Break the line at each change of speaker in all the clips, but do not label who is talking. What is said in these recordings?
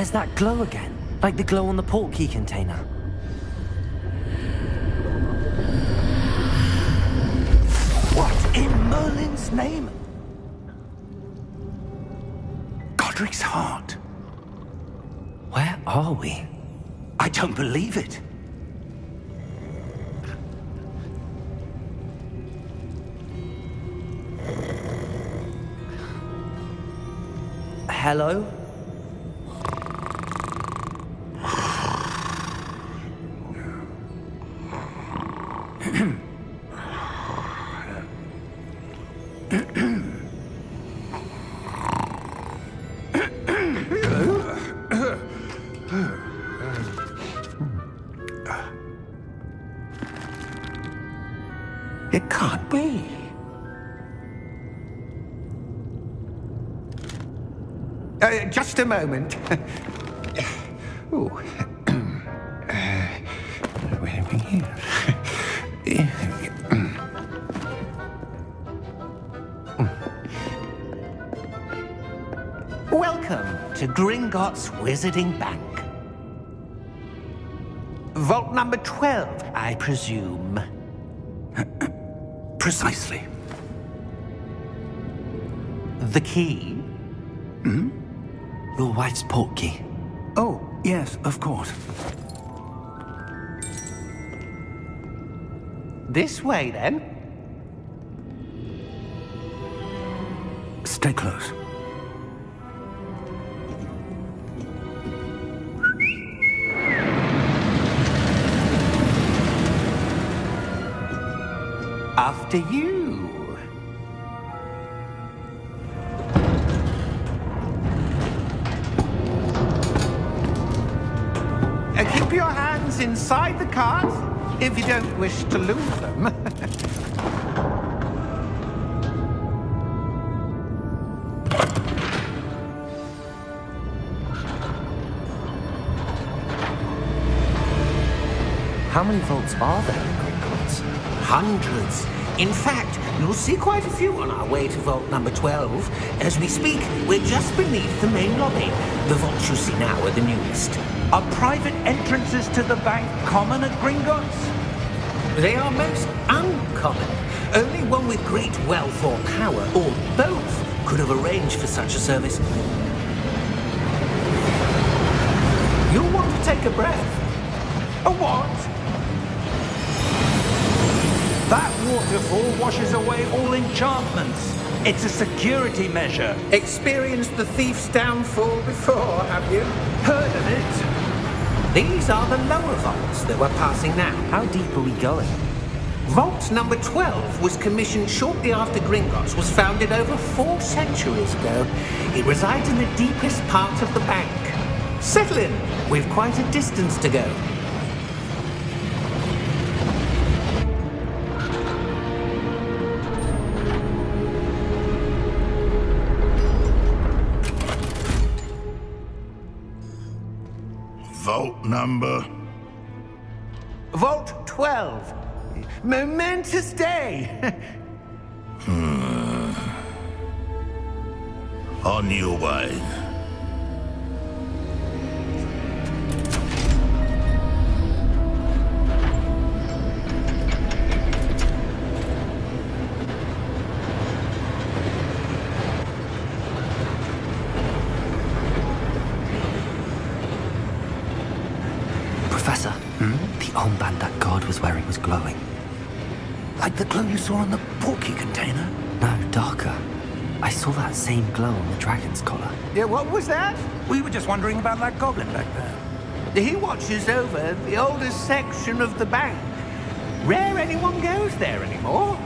There's that glow again, like the glow on the portkey container.
What in Merlin's name? Godric's heart.
Where are we?
I don't believe it.
Hello?
It can't be. Just a moment. Ooh. Where are we here? Welcome to Gringotts Wizarding Bank. Vault number 12, I presume. Precisely. The key?
Hmm? Your wife's portkey.
Oh, yes, of course. This way, then. Stay close. After you. Keep your hands inside the cart if you don't wish to lose them.
How many vaults are there in Gringotts?
Hundreds. In fact, you'll see quite a few on our way to vault number 12. As we speak, we're just beneath the main lobby. The vaults you see now are the newest.
Are private entrances to the bank common at Gringotts?
They are most uncommon. Only one with great wealth or power, or both, could have arranged for such a service. You'll want to take a breath.
A what? That waterfall washes away all enchantments. It's a security measure.
Experienced the thief's downfall before, have you?
Heard of it?
These are the lower vaults that we're passing now.
How deep are we going?
Vault number 12 was commissioned shortly after Gringotts was founded over 4 centuries ago. It resides in the deepest part of the bank. Settle in. We've quite a distance to go.
Vault number?
Vault 12. Momentous day.
On your way.
Professor, the armband that guard was wearing was glowing.
Like the glow you saw on the portkey container?
No, darker. I saw that same glow on the dragon's collar.
Yeah, what was that? We were just wondering about that goblin back there. He watches over the oldest section of the bank. Rare anyone goes there anymore.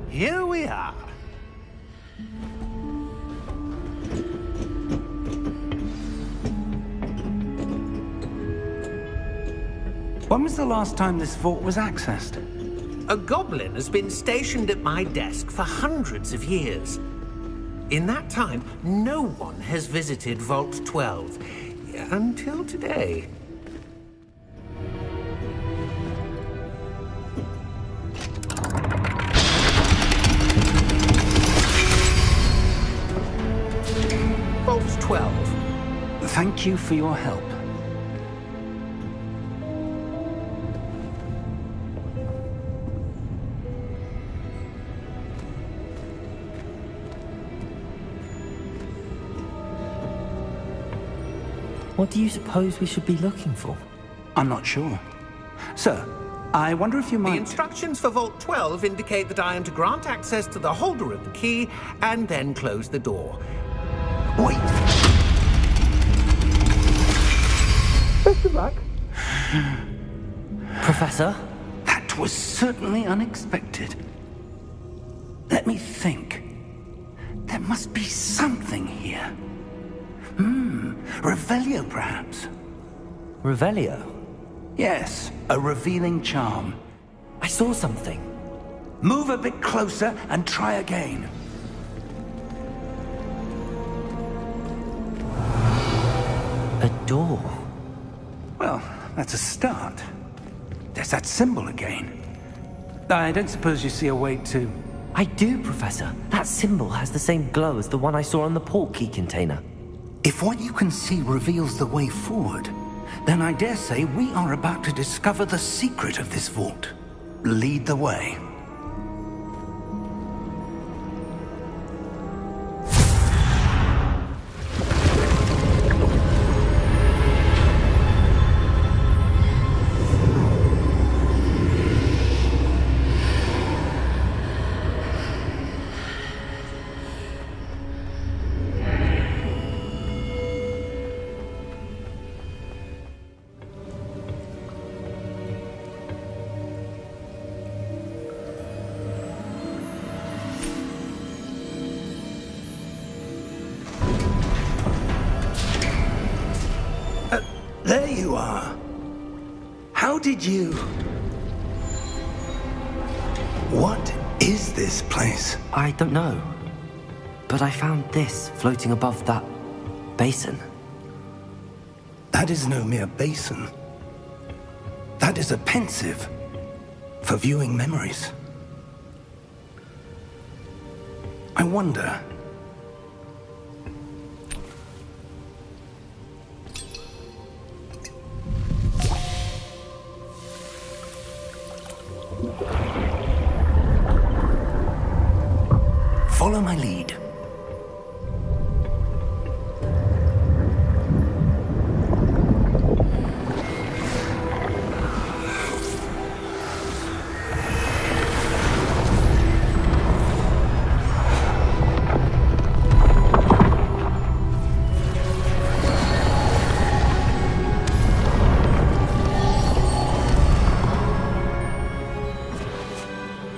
Here we are. When was the last time this vault was accessed?
A goblin has been stationed at my desk for hundreds of years. In that time, no one has visited Vault 12 until today.
Thank you for your help.
What do you suppose we should be looking for?
I'm not sure. Sir, I wonder if you
The
might...
instructions for Vault 12 indicate that I am to grant access to the holder of the key and then close the door.
Wait!
Best of luck.
Professor?
That was certainly unexpected. Let me think. There must be something here. Revelio, perhaps?
Revelio?
Yes, a revealing charm.
I saw something.
Move a bit closer and try again.
A door.
Well, that's a start. There's that symbol again. I don't suppose you see a way to...
I do, Professor. That symbol has the same glow as the one I saw on the port key container.
If what you can see reveals the way forward, then I dare say we are about to discover the secret of this vault. Lead the way. There you are. How did you... What is this place?
I don't know. But I found this floating above that basin.
That is no mere basin. That is a pensive for viewing memories. I wonder... Follow my lead.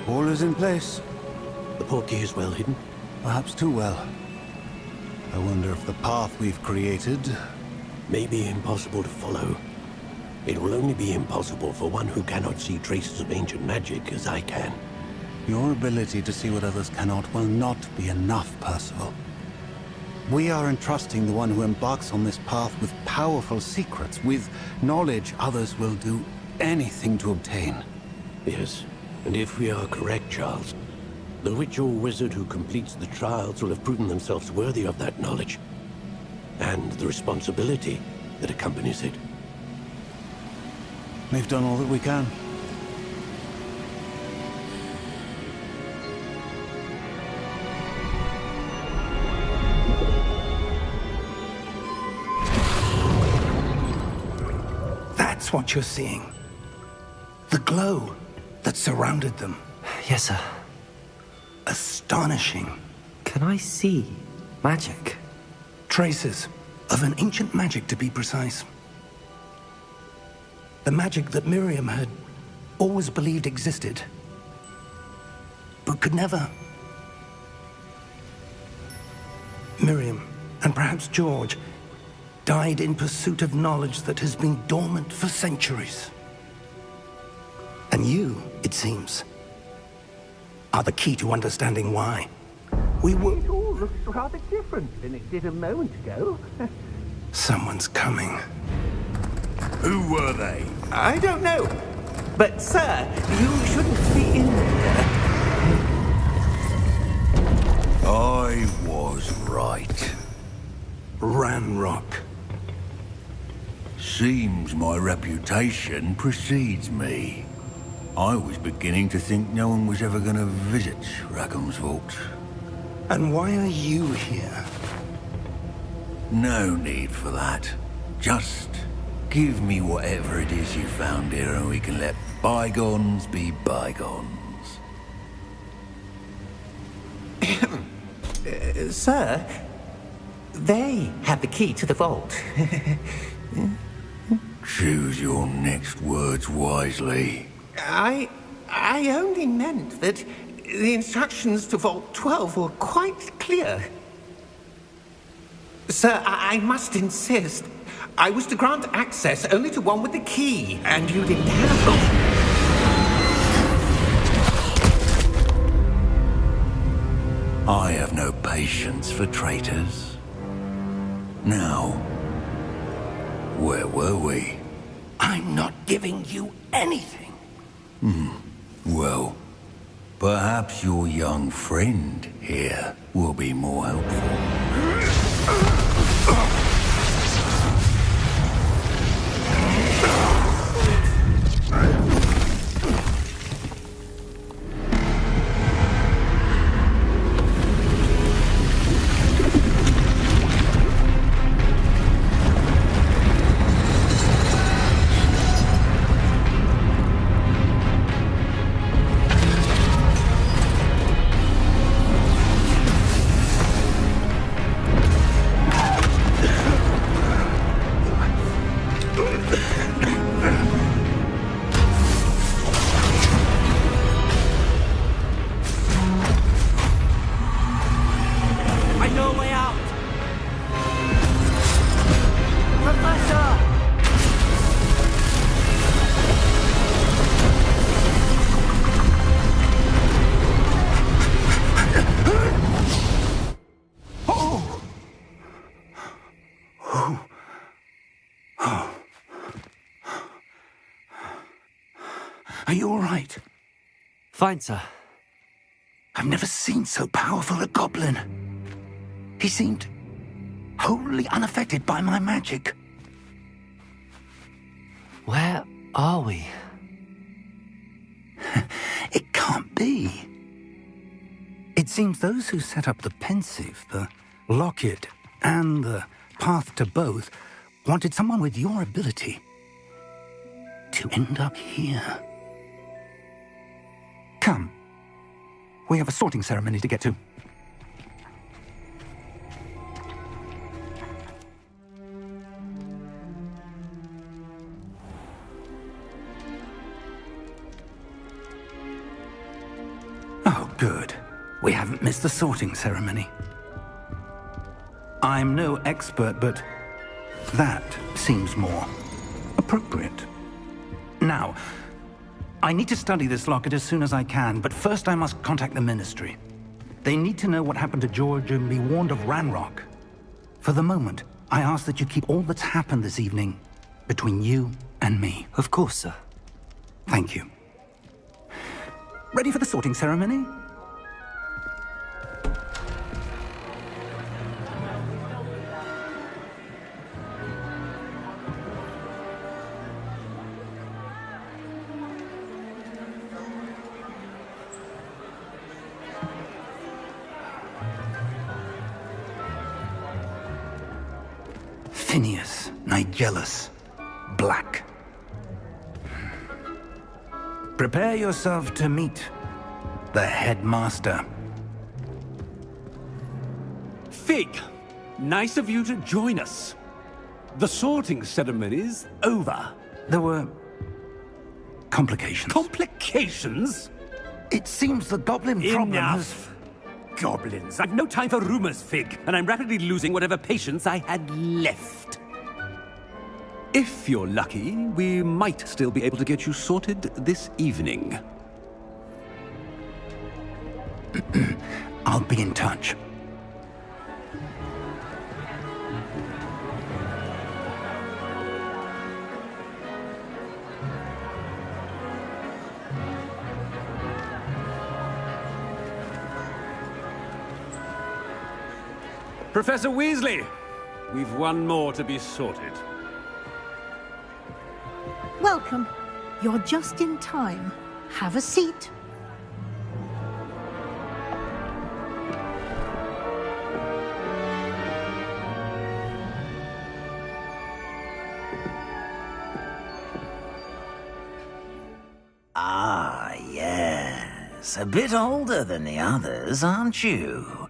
All is in place.
The portkey is well hidden.
Perhaps too well. I wonder if the path we've created...
May be impossible to follow. It will only be impossible for one who cannot see traces of ancient magic as I can.
Your ability to see what others cannot will not be enough, Percival. We are entrusting the one who embarks on this path with powerful secrets, with knowledge others will do anything to obtain.
Yes, and if we are correct, Charles, the witch or wizard who completes the trials will have proven themselves worthy of that knowledge, and the responsibility that accompanies it.
We've done all that we can.
That's what you're seeing. The glow that surrounded them.
Yes, sir.
Astonishing.
Can I see magic?
Traces of an ancient magic, to be precise. The magic that Miriam had always believed existed, but could never. Miriam, and perhaps George, died in pursuit of knowledge that has been dormant for centuries. And you, it seems, are the key to understanding why. We were...
It all looks rather different than it did a moment ago.
Someone's coming.
Who were they?
I don't know. But, sir, you shouldn't be in there.
I was right.
Ranrock.
Seems my reputation precedes me. I was beginning to think no one was ever going to visit Rackham's vault.
And why are you here?
No need for that. Just give me whatever it is you found here and we can let bygones be bygones.
Sir, they have the key to the vault.
Choose your next words wisely.
I only meant that the instructions to Vault 12 were quite clear. Sir, I must insist. I was to grant access only to one with the key, and you didn't have them.
I have no patience for traitors. Now, where were we?
I'm not giving you anything.
Well, perhaps your young friend here will be more helpful.
Are you all right?
Fine, sir.
I've never seen so powerful a goblin. He seemed wholly unaffected by my magic.
Where are we?
It can't be. It seems those who set up the Pensieve, the Locket, and the Path to Both wanted someone with your ability to end up here. Come. We have a sorting ceremony to get to. Oh, good. We haven't missed the sorting ceremony. I'm no expert, but that seems more appropriate. Now, I need to study this locket as soon as I can, but first I must contact the Ministry. They need to know what happened to George and be warned of Ranrock. For the moment, I ask that you keep all that's happened this evening between you and me.
Of course, sir.
Thank you. Ready for the sorting ceremony? Phineas Nigellus Black. Prepare yourself to meet the headmaster.
Fig, nice of you to join us. The sorting ceremony's over.
There were complications.
Complications?
It seems the goblin problem has...
Enough. Goblins. I've no time for rumors, Fig, and I'm rapidly losing whatever patience I had left. If you're lucky, we might still be able to get you sorted this evening.
I'll be in touch.
Professor Weasley, we've one more to be sorted.
Welcome. You're just in time. Have a seat.
Ah, yes. A bit older than the others, aren't you?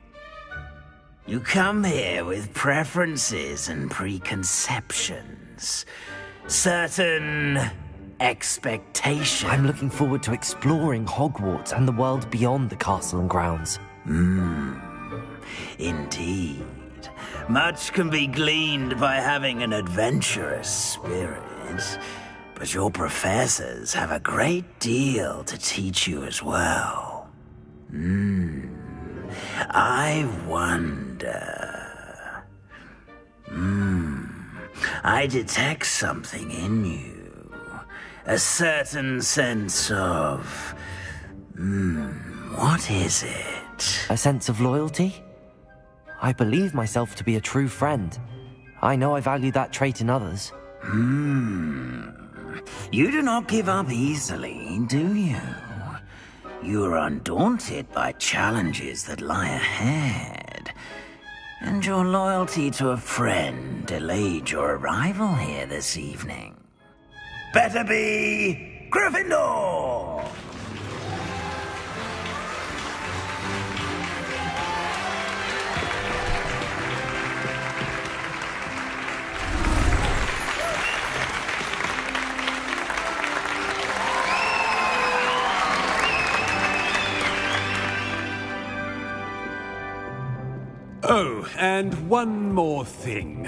You come here with preferences and preconceptions. Certain expectations.
I'm looking forward to exploring Hogwarts and the world beyond the castle and grounds.
Indeed. Much can be gleaned by having an adventurous spirit. But your professors have a great deal to teach you as well. I wonder... I detect something in you. A certain sense of... what is it?
A sense of loyalty? I believe myself to be a true friend. I know I value that trait in others.
You do not give up easily, do you? You are undaunted by challenges that lie ahead. And your loyalty to a friend delayed your arrival here this evening. Better be Gryffindor!
Oh, and one more thing.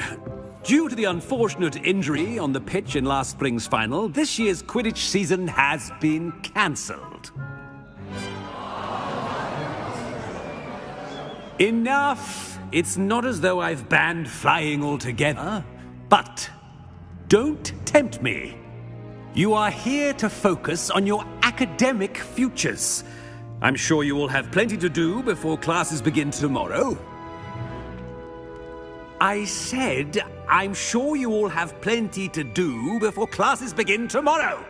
Due to the unfortunate injury on the pitch in last spring's final, this year's Quidditch season has been cancelled. Enough! It's not as though I've banned flying altogether, but don't tempt me. You are here to focus on your academic futures. I'm sure you will have plenty to do before classes begin tomorrow. I said, I'm sure you all have plenty to do before classes begin tomorrow.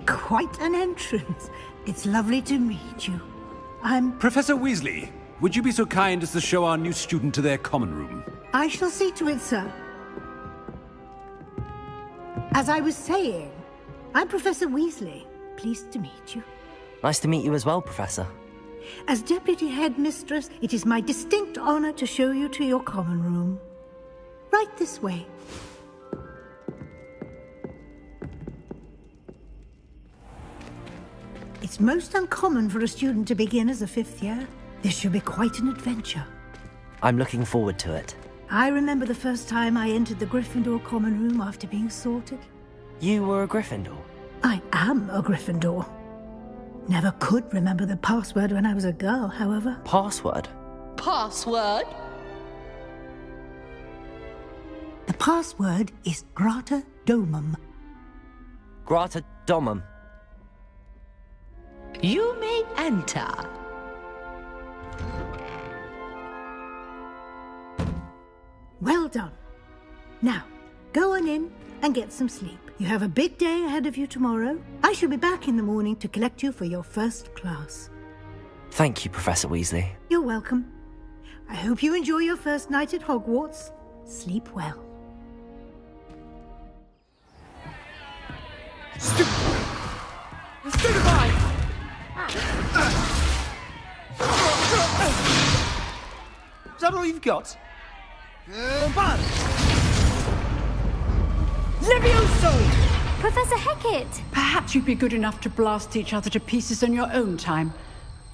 Quite an entrance. It's lovely to meet you. I'm...
Professor Weasley, would you be so kind as to show our new student to their common room?
I shall see to it, sir. As I was saying, I'm Professor Weasley. Pleased to meet you.
Nice to meet you as well, Professor.
As Deputy Headmistress, it is my distinct honor to show you to your common room. Right this way. It's most uncommon for a student to begin as a fifth year. This should be quite an adventure.
I'm looking forward to it.
I remember the first time I entered the Gryffindor common room after being sorted.
You were a Gryffindor?
I am a Gryffindor. Never could remember the password when I was a girl, however.
Password?
Password?
The password is Grata Domum.
Grata Domum.
You may enter.
Well done. Now, go on in and get some sleep. You have a big day ahead of you tomorrow. I shall be back in the morning to collect you for your first class.
Thank you, Professor Weasley.
You're welcome. I hope you enjoy your first night at Hogwarts. Sleep well.
Stupefy! Is that all you've got? Bad!
Levioso! Professor Hecat! Perhaps you'd be good enough to blast each other to pieces on your own time.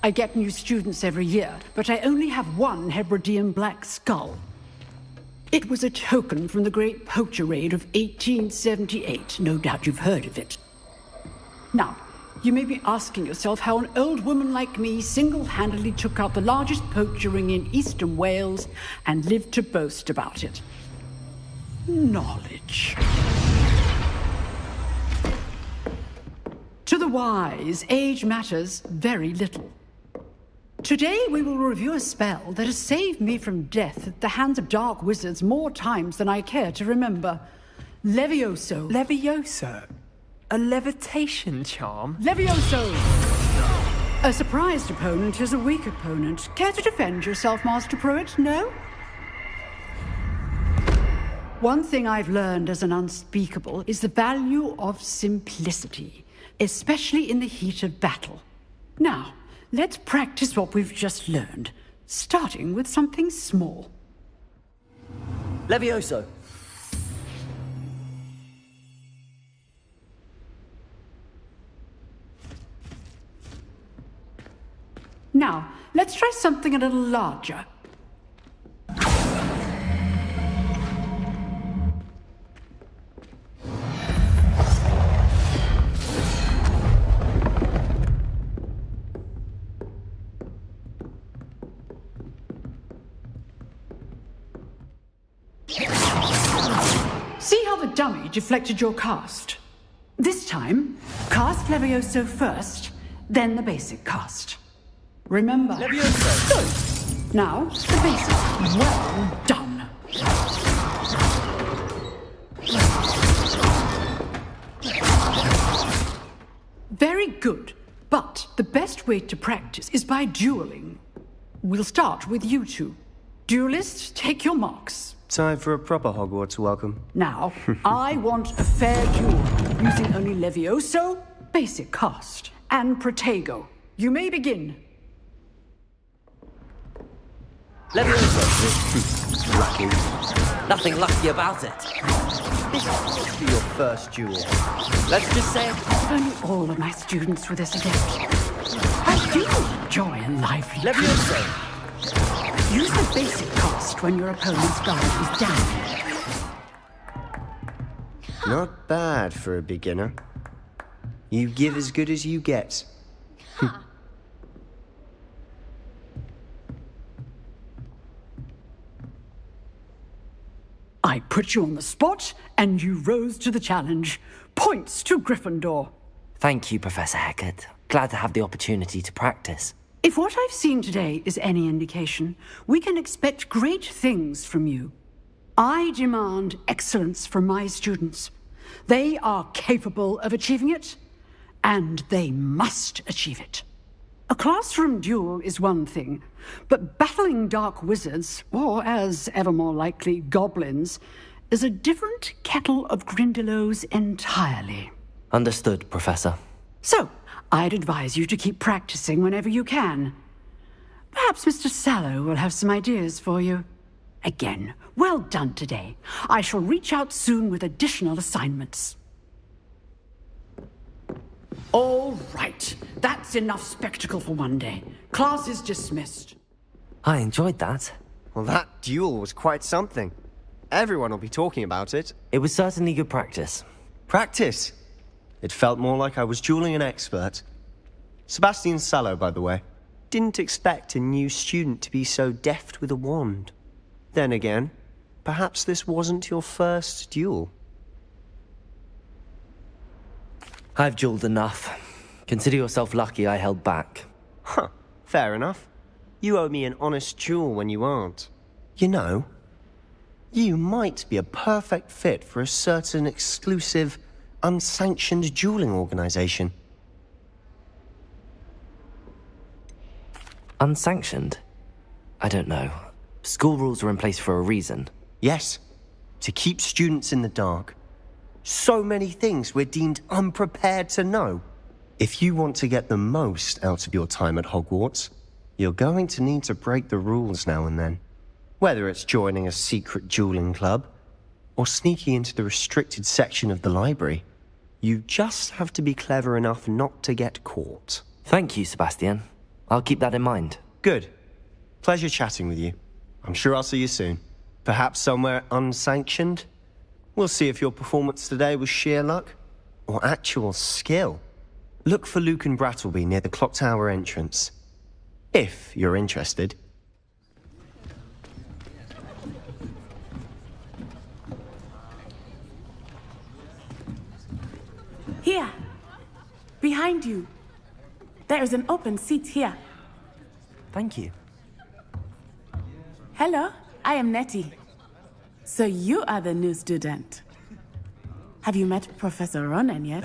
I get new students every year, but I only have one Hebridean black skull. It was a token from the Great Poacher Raid of 1878. No doubt you've heard of it. Now, you may be asking yourself how an old woman like me single-handedly took out the largest poacher ring in eastern Wales and lived to boast about it. Knowledge. To the wise, age matters very little. Today we will review a spell that has saved me from death at the hands of dark wizards more times than I care to remember. Levioso.
Levioso? A levitation charm?
Levioso! A surprised opponent is a weak opponent. Care to defend yourself, Master Pruitt? No? One thing I've learned as an unspeakable is the value of simplicity, especially in the heat of battle. Now, let's practice what we've just learned, starting with something small.
Levioso.
Now, let's try something a little larger. See how the dummy deflected your cast? This time, cast Levioso first, then the basic cast. Remember.
Levioso.
Good. Now, the basic. Well done. Very good. But the best way to practice is by dueling. We'll start with you two. Duelists, take your marks.
Time for a proper Hogwarts welcome.
Now, I want a fair duel, using only Levioso, basic cast, and Protego. You may begin.
Levioso. Lucky. Nothing lucky about it.
This must be your first duel.
Let's just say
If only all of my students were this adept. I do enjoy a lively
Levioso.
Use the basic cast when your opponent's guard is down.
Not bad for a beginner. You give as good as you get.
I put you on the spot, and you rose to the challenge. Points to Gryffindor.
Thank you, Professor Hecat. Glad to have the opportunity to practice.
If what I've seen today is any indication, we can expect great things from you. I demand excellence from my students. They are capable of achieving it, and they must achieve it. A classroom duel is one thing, but battling dark wizards, or as ever more likely, goblins, is a different kettle of Grindylows entirely.
Understood, Professor.
So, I'd advise you to keep practicing whenever you can. Perhaps Mr. Sallow will have some ideas for you. Again, well done today. I shall reach out soon with additional assignments. All right. That's enough spectacle for one day. Class is dismissed.
I enjoyed that.
Well, that duel was quite something. Everyone will be talking about it.
It was certainly good practice.
Practice? It felt more like I was dueling an expert. Sebastian Sallow, by the way. Didn't expect a new student to be so deft with a wand. Then again, perhaps this wasn't your first duel.
I've dueled enough. Consider yourself lucky I held back.
Huh, fair enough. You owe me an honest duel when you aren't. You know, you might be a perfect fit for a certain exclusive, unsanctioned dueling organization.
Unsanctioned? I don't know. School rules are in place for a reason.
Yes, to keep students in the dark. So many things we're deemed unprepared to know. If you want to get the most out of your time at Hogwarts, you're going to need to break the rules now and then. Whether it's joining a secret dueling club, or sneaking into the restricted section of the library, you just have to be clever enough not to get caught.
Thank you, Sebastian. I'll keep that in mind.
Good. Pleasure chatting with you. I'm sure I'll see you soon. Perhaps somewhere unsanctioned? We'll see if your performance today was sheer luck or actual skill. Look for Lucan Brattleby near the Clock Tower entrance. If you're interested.
Here. Behind you. There is an open seat here.
Thank you.
Hello, I am Nettie. So you are the new student. Have you met Professor Ronen yet?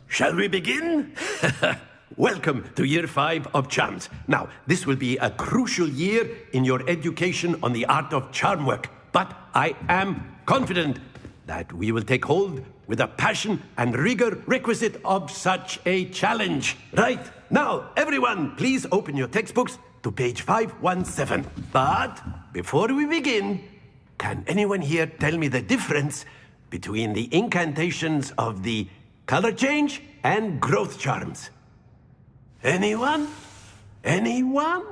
Shall we begin? Welcome to Year 5 of Charms. Now, this will be a crucial year in your education on the art of charm work. But I am confident that we will take hold with the passion and rigor requisite of such a challenge. Right, now, everyone, please open your textbooks to page 517. But before we begin, can anyone here tell me the difference between the incantations of the color change and growth charms? Anyone? Anyone?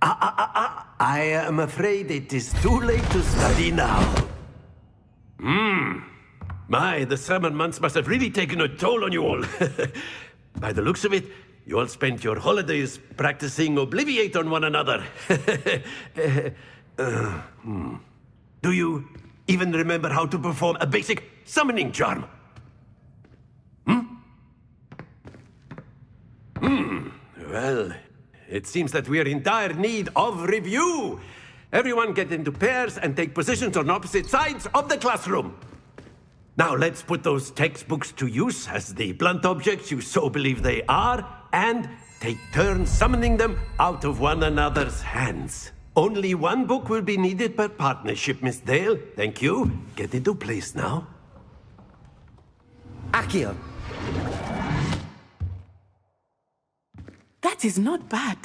I am afraid it is too late to study now. My, the summer months must have really taken a toll on you all. By the looks of it, you all spent your holidays practicing Obliviate on one another. Do you even remember how to perform a basic summoning charm? Well, it seems that we are in dire need of review. Everyone get into pairs and take positions on opposite sides of the classroom. Now let's put those textbooks to use as the blunt objects you so believe they are, and take turns summoning them out of one another's hands. Only one book will be needed per partnership, Miss Dale. Thank you. Get into place now.
Accio.
That is not bad.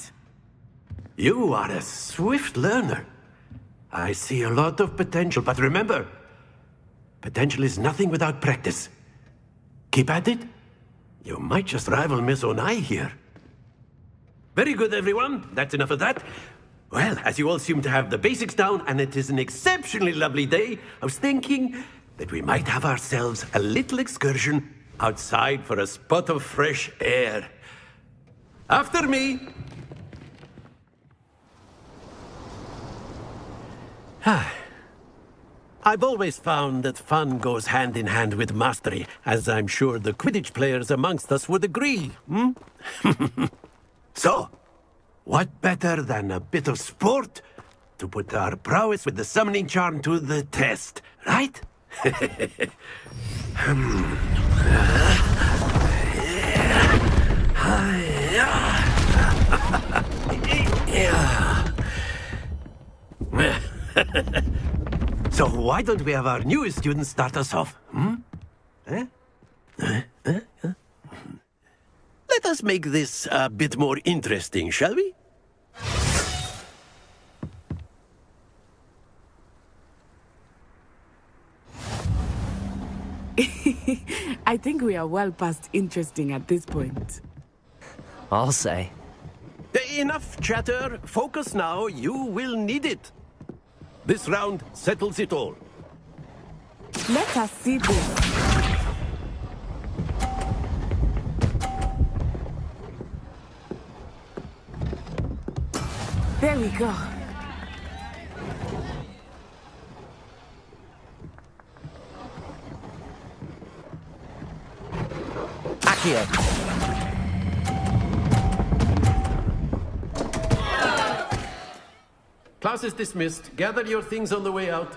You are a swift learner. I see a lot of potential, but remember, potential is nothing without practice. Keep at it. You might just rival Miss Onai here. Very good, everyone. That's enough of that. Well, as you all seem to have the basics down, and it is an exceptionally lovely day, I was thinking that we might have ourselves a little excursion outside for a spot of fresh air. After me. I've always found that fun goes hand in hand with mastery, as I'm sure the Quidditch players amongst us would agree. So, what better than a bit of sport to put our prowess with the summoning charm to the test, right? So why don't we have our newest student start us off? Let us make this a bit more interesting, shall we?
I think we are well past interesting at this point.
I'll say.
Enough chatter. Focus now. You will need it. This round settles it all.
Let us see this. There we go.
Accio.
Class is dismissed. Gather your things on the way out.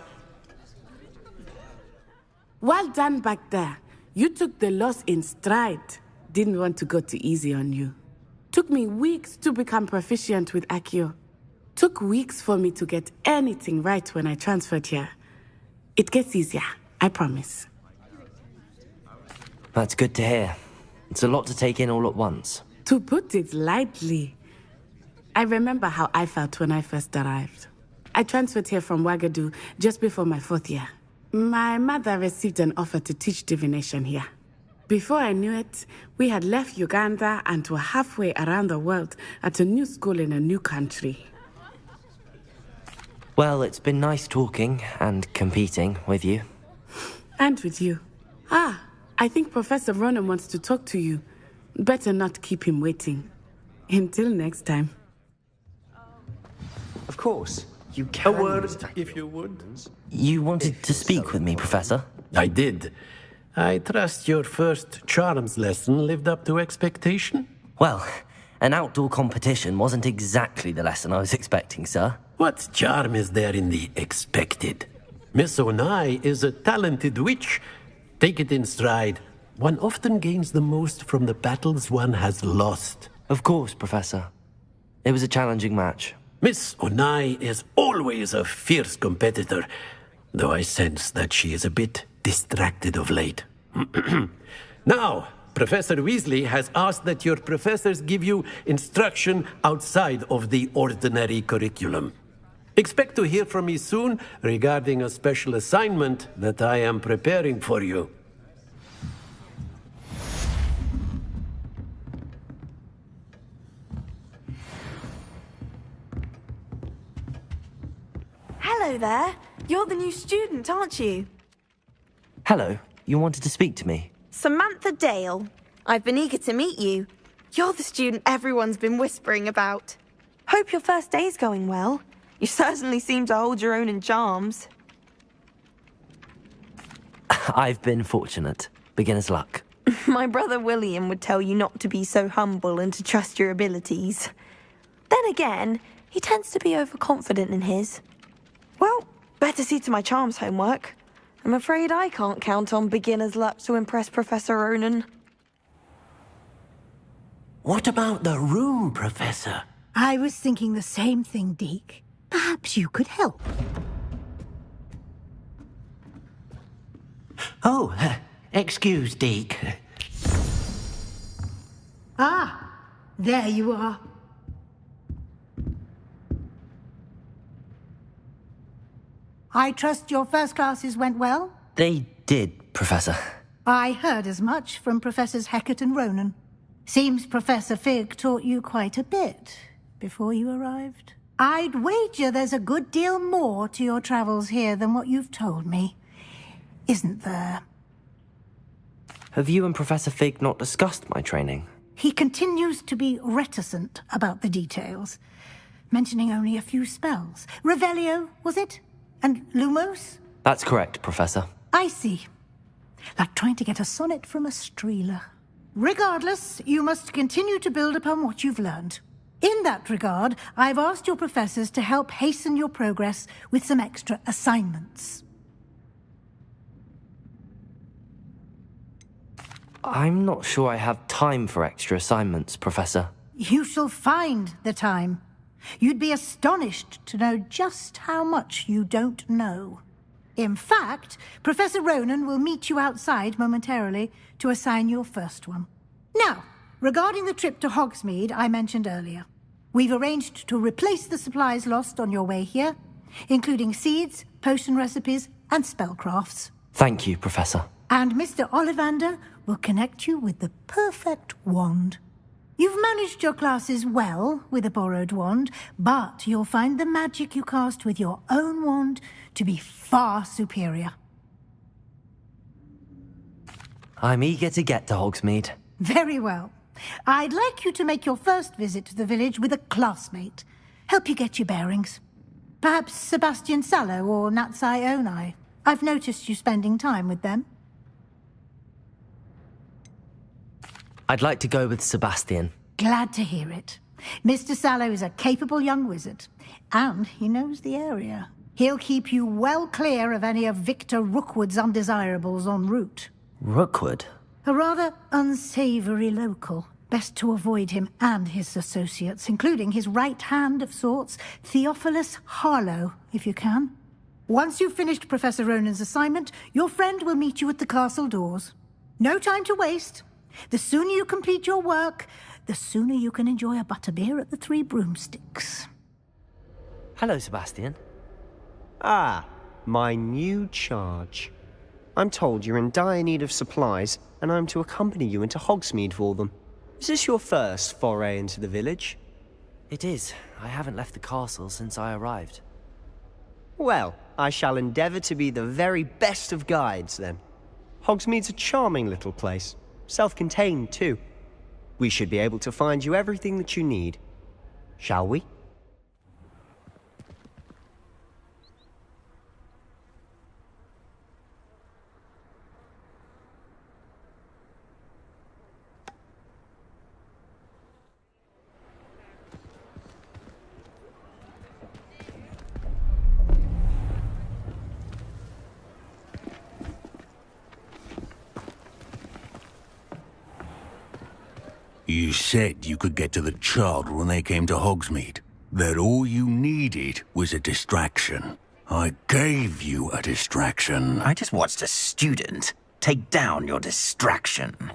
Well done back there. You took the loss in stride. Didn't want to go too easy on you. Took me weeks to become proficient with Accio. Took weeks for me to get anything right when I transferred here. It gets easier, I promise.
That's good to hear. It's a lot to take in all at once.
To put it lightly, I remember how I felt when I first arrived. I transferred here from Wagadu just before my 4th year. My mother received an offer to teach divination here. Before I knew it, we had left Uganda and were halfway around the world at a new school in a new country.
Well, it's been nice talking and competing with you.
And with you. I think Professor Ronen wants to talk to you. Better not keep him waiting. Until next time.
Of course. You can.
A word, if you would.
You wanted to speak with me, Professor?
I did. I trust your first charms lesson lived up to expectation?
Well, an outdoor competition wasn't exactly the lesson I was expecting, sir.
What charm is there in the expected? Miss Onai is a talented witch. Take it in stride. One often gains the most from the battles one has lost.
Of course, Professor. It was a challenging match.
Miss Onai is always a fierce competitor, though I sense that she is a bit distracted of late. Now, Professor Weasley has asked that your professors give you instruction outside of the ordinary curriculum. Expect to hear from me soon regarding a special assignment that I am preparing for you.
Hello there. You're the new student, aren't you?
Hello, you wanted to speak to me?
Samantha Dale. I've been eager to meet you. You're the student everyone's been whispering about. Hope your first day's going well. You certainly seem to hold your own in charms.
I've been fortunate. Beginner's luck.
My brother William would tell you not to be so humble and to trust your abilities. Then again, he tends to be overconfident in his. Well, better see to my charms homework. I'm afraid I can't count on beginner's luck to impress Professor Ronen.
What about the room, Professor?
I was thinking the same thing, Deke. Perhaps you could help.
Oh, excuse, Deke.
Ah, there you are. I trust your first classes went well?
They did, Professor.
I heard as much from Professors Hecat and Ronen. Seems Professor Fig taught you quite a bit before you arrived. I'd wager there's a good deal more to your travels here than what you've told me. Isn't there?
Have you and Professor Fig not discussed my training?
He continues to be reticent about the details, mentioning only a few spells. Revelio, was it? And Lumos?
That's correct, Professor.
I see. Like trying to get a sonnet from a Streeler. Regardless, you must continue to build upon what you've learned. In that regard, I've asked your professors to help hasten your progress with some extra assignments.
I'm not sure I have time for extra assignments, Professor.
You shall find the time. You'd be astonished to know just how much you don't know. In fact, Professor Ronen will meet you outside momentarily to assign your first one. Now, regarding the trip to Hogsmeade I mentioned earlier, we've arranged to replace the supplies lost on your way here, including seeds, potion recipes, and spellcrafts.
Thank you, Professor.
And Mr. Ollivander will connect you with the perfect wand. You've managed your classes well with a borrowed wand, but you'll find the magic you cast with your own wand to be far superior.
I'm eager to get to Hogsmeade.
Very well. I'd like you to make your first visit to the village with a classmate. Help you get your bearings. Perhaps Sebastian Sallow or Natsai Onai. I've noticed you spending time with them.
I'd like to go with Sebastian.
Glad to hear it. Mr. Sallow is a capable young wizard, and he knows the area. He'll keep you well clear of any of Victor Rookwood's undesirables en route.
Rookwood?
A rather unsavory local. Best to avoid him and his associates, including his right hand of sorts, Theophilus Harlow, if you can. Once you've finished Professor Ronen's assignment, your friend will meet you at the castle doors. No time to waste. The sooner you complete your work, the sooner you can enjoy a butterbeer at the Three Broomsticks.
Hello, Sebastian.
Ah, my new charge. I'm told you're in dire need of supplies, and I'm to accompany you into Hogsmeade for them. Is this your first foray into the village?
It is. I haven't left the castle since I arrived.
Well, I shall endeavour to be the very best of guides, then. Hogsmeade's a charming little place. Self-contained, too. We should be able to find you everything that you need. Shall we?
You said you could get to the child when they came to Hogsmeade. That all you needed was a distraction. I gave you a distraction.
I just watched a student take down your distraction.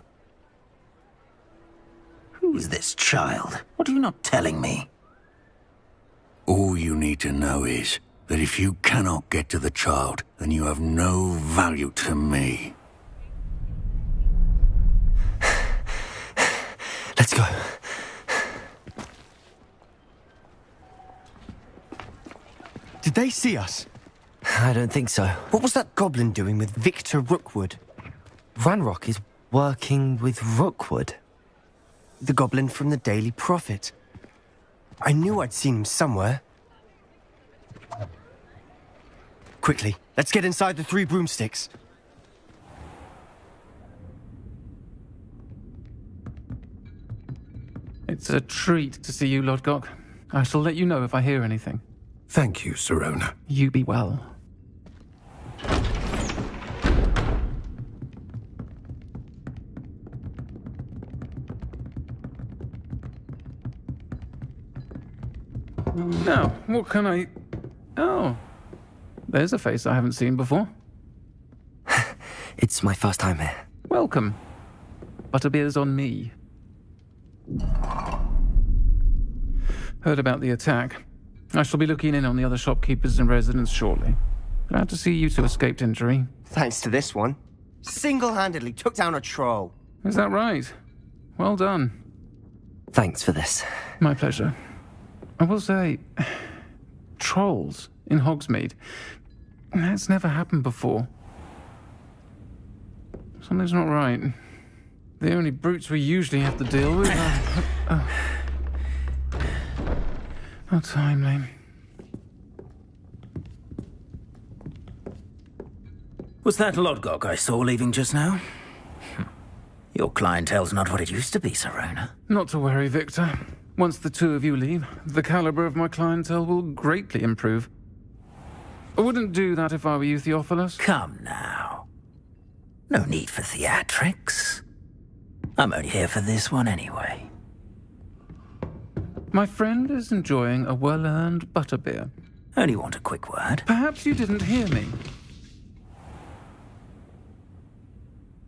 Who is this child? What are you not telling me?
All you need to know is that if you cannot get to the child, then you have no value to me.
Let's go. Did they see us?
I don't think so.
What was that goblin doing with Victor Rookwood?
Ranrock is working with Rookwood.
The goblin from the Daily Prophet. I knew I'd seen him somewhere. Quickly, let's get inside the Three Broomsticks.
It's a treat to see you, Lodgok. I shall let you know if I hear anything.
Thank you, Sirona.
You be well. Now, what can I... Oh, there's a face I haven't seen before.
It's my first time here.
Welcome. Butterbeer's on me. Heard about the attack. I shall be looking in on the other shopkeepers and residents shortly. Glad to see you two escaped injury.
Thanks to this one. Single-handedly took down a troll.
Is that right? Well done.
Thanks for this.
My pleasure. I will say, trolls in Hogsmeade. That's never happened before. Something's not right. The only brutes we usually have to deal with are... How timely.
Was that Lodgok I saw leaving just now? Your clientele's not what it used to be, Sirona.
Not to worry, Victor. Once the two of you leave, the caliber of my clientele will greatly improve. I wouldn't do that if I were you, Theophilus.
Come now. No need for theatrics. I'm only here for this one anyway.
My friend is enjoying a well-earned butterbeer.
Only want a quick word.
Perhaps you didn't hear me.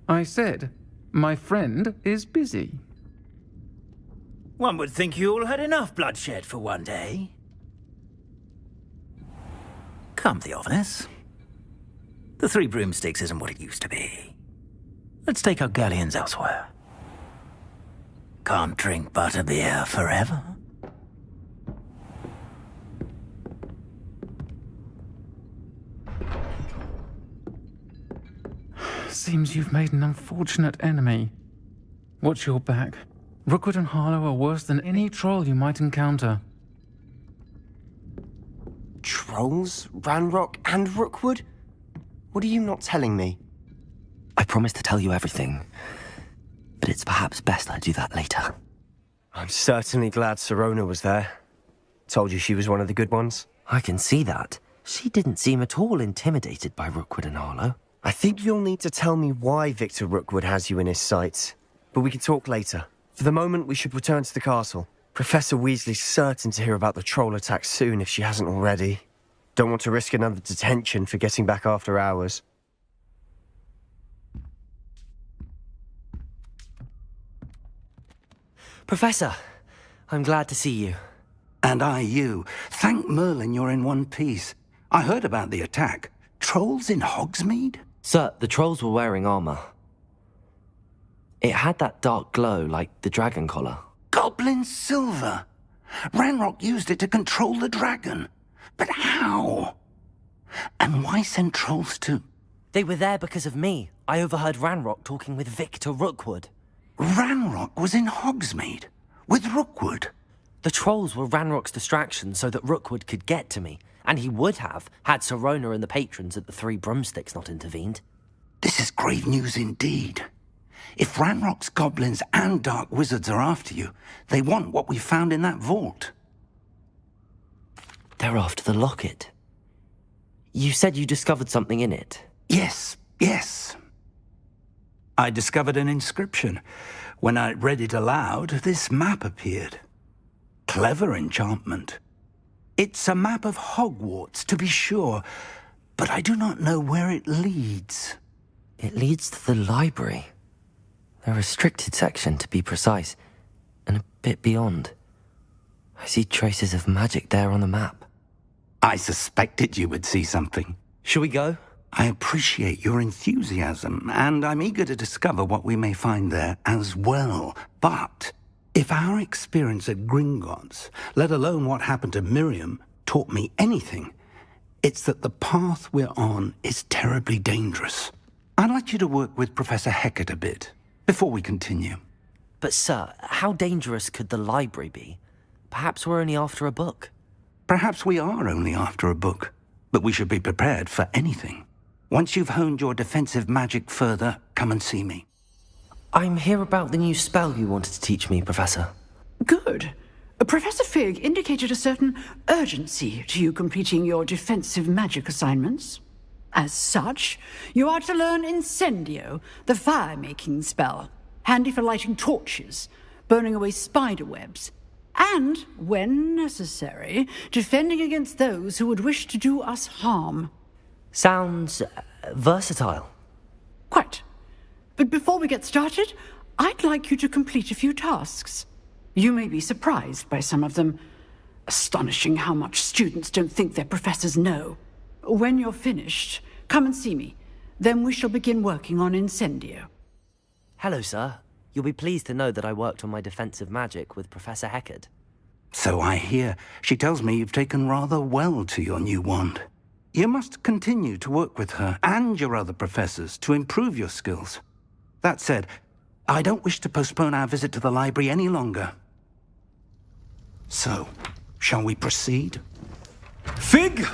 I said, my friend is busy.
One would think you all had enough bloodshed for one day. Come, Theophilus. The Three Broomsticks isn't what it used to be. Let's take our galleons elsewhere. Can't drink butterbeer forever.
Seems you've made an unfortunate enemy. Watch your back. Rookwood and Harlow are worse than any troll you might encounter.
Trolls? Ranrock and Rookwood? What are you not telling me?
I promised to tell you everything, but it's perhaps best I do that later.
I'm certainly glad Sirona was there. Told you she was one of the good ones.
I can see that. She didn't seem at all intimidated by Rookwood and Harlow.
I think you'll need to tell me why Victor Rookwood has you in his sights, but we can talk later. For the moment, we should return to the castle. Professor Weasley's certain to hear about the troll attack soon if she hasn't already. Don't want to risk another detention for getting back after hours.
Professor, I'm glad to see you.
And I you. Thank Merlin you're in one piece. I heard about the attack. Trolls in Hogsmeade?
Sir, the trolls were wearing armor. It had that dark glow like the dragon collar.
Goblin silver! Ranrock used it to control the dragon. But how? And why send trolls too?
They were there because of me. I overheard Ranrock talking with Victor Rookwood.
Ranrock was in Hogsmeade? With Rookwood?
The trolls were Ranrock's distraction so that Rookwood could get to me. And he would have, had Sirona and the patrons at the Three Broomsticks not intervened.
This is grave news indeed. If Ranrock's goblins and dark wizards are after you, they want what we found in that vault.
They're after the locket. You said you discovered something in it.
Yes. I discovered an inscription. When I read it aloud, this map appeared. Clever enchantment. It's a map of Hogwarts, to be sure, but I do not know where it leads.
It leads to the library. The restricted section, to be precise, and a bit beyond. I see traces of magic there on the map.
I suspected you would see something.
Shall we go?
I appreciate your enthusiasm, and I'm eager to discover what we may find there as well. But if our experience at Gringotts, let alone what happened to Miriam, taught me anything, it's that the path we're on is terribly dangerous. I'd like you to work with Professor Hecat a bit, before we continue.
But sir, how dangerous could the library be? Perhaps we're only after a book.
Perhaps we are only after a book, but we should be prepared for anything. Once you've honed your defensive magic further, come and see me.
I'm here about the new spell you wanted to teach me, Professor.
Good. Professor Fig indicated a certain urgency to you completing your defensive magic assignments. As such, you are to learn Incendio, the fire-making spell, handy for lighting torches, burning away spider webs, and, when necessary, defending against those who would wish to do us harm.
Sounds versatile.
Quite. But before we get started, I'd like you to complete a few tasks. You may be surprised by some of them. Astonishing how much students don't think their professors know. When you're finished, come and see me. Then we shall begin working on Incendio.
Hello, sir. You'll be pleased to know that I worked on my defensive magic with Professor Hecat.
So I hear. She tells me you've taken rather well to your new wand. You must continue to work with her and your other professors to improve your skills. That said, I don't wish to postpone our visit to the library any longer. So, shall we proceed?
Fig,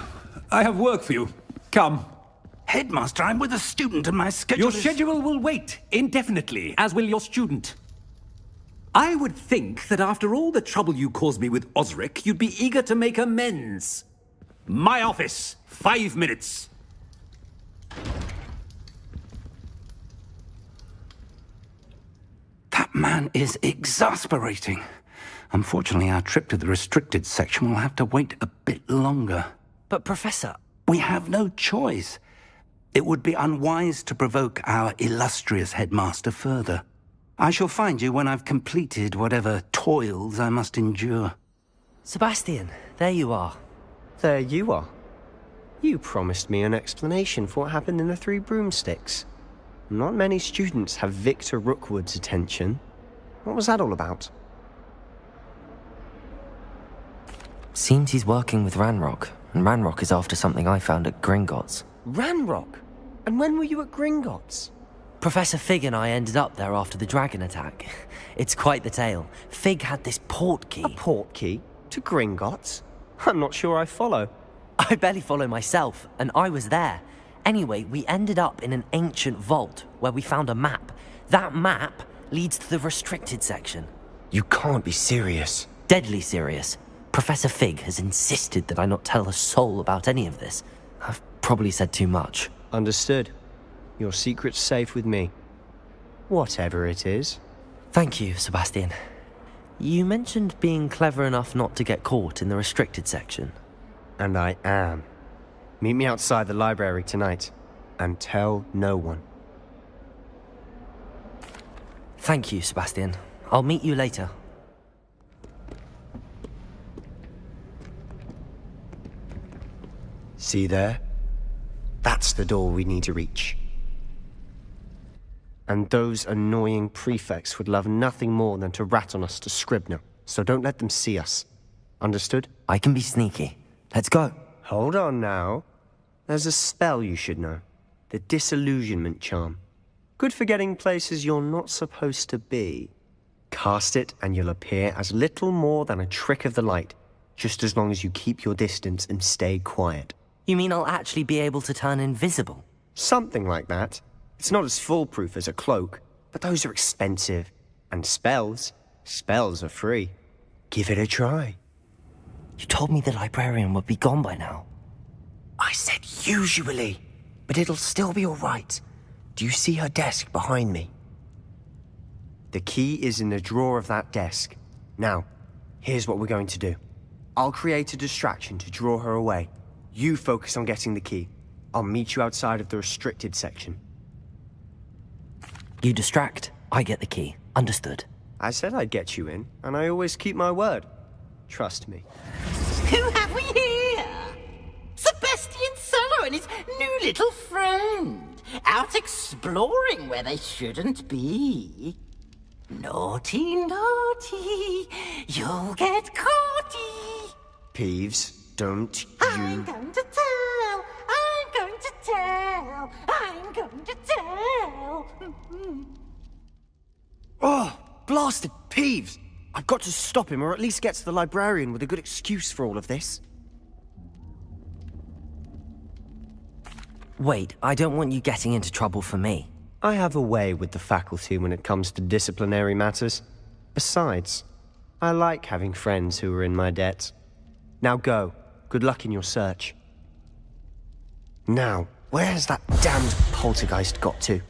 I have work for you. Come.
Headmaster, I'm with a student and my schedule
Your schedule will wait indefinitely, as will your student. I would think that after all the trouble you caused me with Osric, you'd be eager to make amends. My office, 5 minutes.
That man is exasperating. Unfortunately, our trip to the restricted section will have to wait a bit longer.
But, Professor...
We have no choice. It would be unwise to provoke our illustrious headmaster further. I shall find you when I've completed whatever toils I must endure.
Sebastian, there you are.
There you are. You promised me an explanation for what happened in the Three Broomsticks. Not many students have Victor Rookwood's attention. What was that all about?
Seems he's working with Ranrock, and Ranrock is after something I found at Gringotts.
Ranrock? And when were you at Gringotts?
Professor Fig and I ended up there after the dragon attack. It's quite the tale. Fig had this portkey.
A portkey? To Gringotts? I'm not sure I follow.
I barely follow myself, and I was there. Anyway, we ended up in an ancient vault where we found a map. That map leads to the restricted section.
You can't be serious.
Deadly serious. Professor Fig has insisted that I not tell a soul about any of this. I've probably said too much.
Understood. Your secret's safe with me. Whatever it is.
Thank you, Sebastian. You mentioned being clever enough not to get caught in the restricted section.
And I am. Meet me outside the library tonight, and tell no one.
Thank you, Sebastian. I'll meet you later.
See there? That's the door we need to reach. And those annoying prefects would love nothing more than to rat on us to Scribner, so don't let them see us. Understood?
I can be sneaky. Let's go.
Hold on now. There's a spell you should know. The Disillusionment Charm. Good for getting places you're not supposed to be. Cast it and you'll appear as little more than a trick of the light, just as long as you keep your distance and stay quiet.
You mean I'll actually be able to turn invisible?
Something like that. It's not as foolproof as a cloak, but those are expensive. And spells are free. Give it a try.
You told me the librarian would be gone by now.
I said usually, but it'll still be all right. Do you see her desk behind me? The key is in the drawer of that desk. Now, here's what we're going to do. I'll create a distraction to draw her away. You focus on getting the key. I'll meet you outside of the restricted section.
You distract, I get the key. Understood.
I said I'd get you in, and I always keep my word. Trust me.
Who have we here? Sebastian Sallow and his new little friend, out exploring where they shouldn't be. Naughty, naughty, you'll get caughty.
Peeves, don't you...
I'm going to tell, I'm going to tell, I'm going to tell.
Oh, blasted Peeves! I've got to stop him, or at least get to the librarian with a good excuse for all of this.
Wait, I don't want you getting into trouble for me.
I have a way with the faculty when it comes to disciplinary matters. Besides, I like having friends who are in my debt. Now go. Good luck in your search. Now, where has that damned poltergeist got to?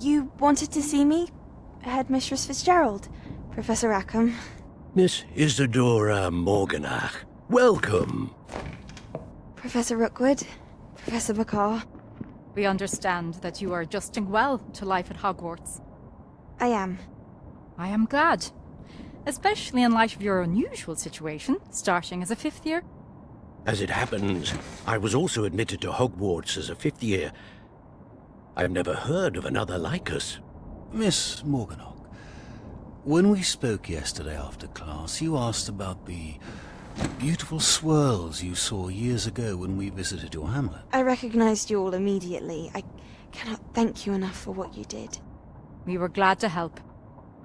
You wanted to see me? Headmistress Fitzgerald, Professor Rackham.
Miss Isadora Morganach, welcome.
Professor Rookwood, Professor Bakar.
We understand that you are adjusting well to life at Hogwarts.
I am.
I am glad. Especially in light of your unusual situation, starting as a 5th year.
As it happens, I was also admitted to Hogwarts as a 5th year. I have never heard of another like us.
Miss Morganach, when we spoke yesterday after class, you asked about the beautiful swirls you saw years ago when we visited your hamlet.
I recognized you all immediately. I cannot thank you enough for what you did.
We were glad to help.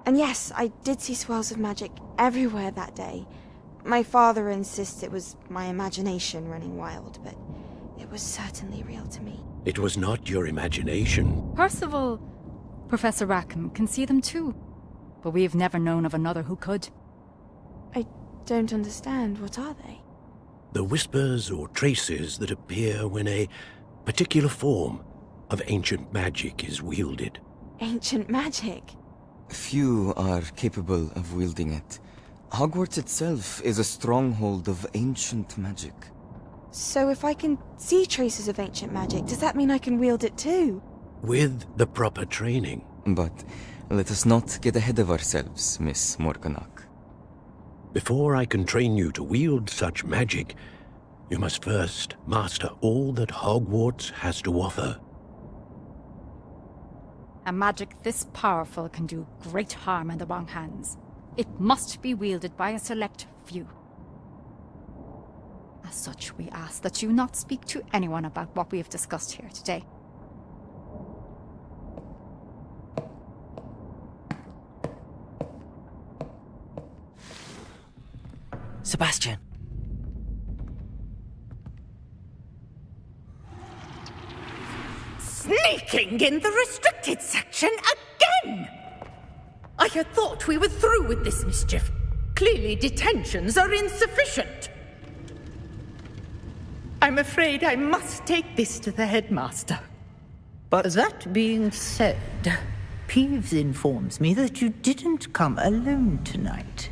And yes, I did see swirls of magic everywhere that day. My father insists it was my imagination running wild, but it was certainly real to me.
It was not your imagination.
Percival, Professor Rackham can see them too. But we have never known of another who could.
I don't understand. What are they?
The whispers or traces that appear when a particular form of ancient magic is wielded.
Ancient magic?
Few are capable of wielding it. Hogwarts itself is a stronghold of ancient magic.
So if I can see traces of ancient magic, does that mean I can wield it too?
With the proper training.
But Let us not get ahead of ourselves, Miss Morganach.
Before I can train you to wield such magic, you must first master all that Hogwarts has to offer.
A magic this powerful can do great harm in the wrong hands. It must be wielded by a select few. As such, we ask that you not speak to anyone about what we have discussed here today.
Sebastian.
Sneaking in the restricted section again! I had thought we were through with this mischief. Clearly detentions are insufficient. I'm afraid I must take this to the headmaster.
But that being said, Peeves informs me that you didn't come alone tonight.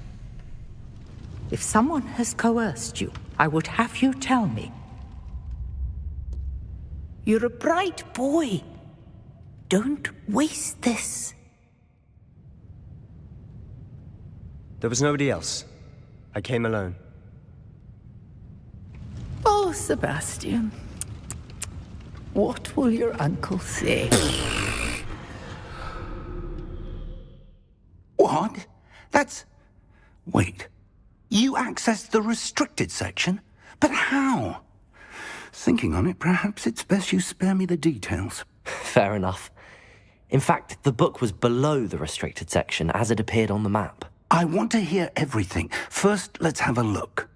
If someone has coerced you, I would have you tell me. You're a bright boy. Don't waste this.
There was nobody else. I came alone.
Oh, Sebastian. What will your uncle say?
What? That's... Wait. You accessed the restricted section? But how? Thinking on it, perhaps it's best you spare me the details.
Fair enough. In fact, the book was below the restricted section as it appeared on the map.
I want to hear everything. First, let's have a look.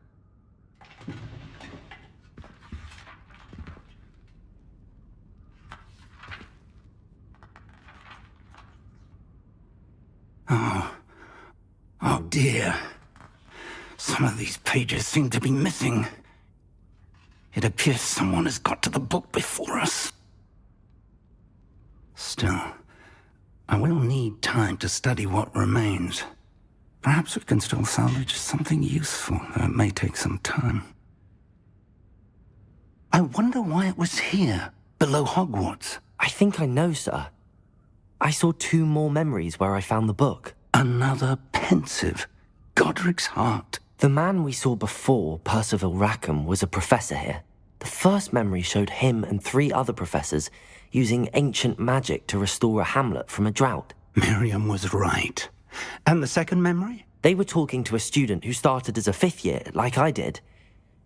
Oh dear. Some of these pages seem to be missing. It appears someone has got to the book before us. Still, I will need time to study what remains. Perhaps we can still salvage something useful, though it may take some time. I wonder why it was here, below Hogwarts.
I think I know, sir. I saw 2 more memories where I found the book.
Another pensive. Godric's heart.
The man we saw before, Percival Rackham, was a professor here. The first memory showed him and 3 other professors using ancient magic to restore a hamlet from a drought.
Miriam was right. And the second memory?
They were talking to a student who started as a 5th year, like I did.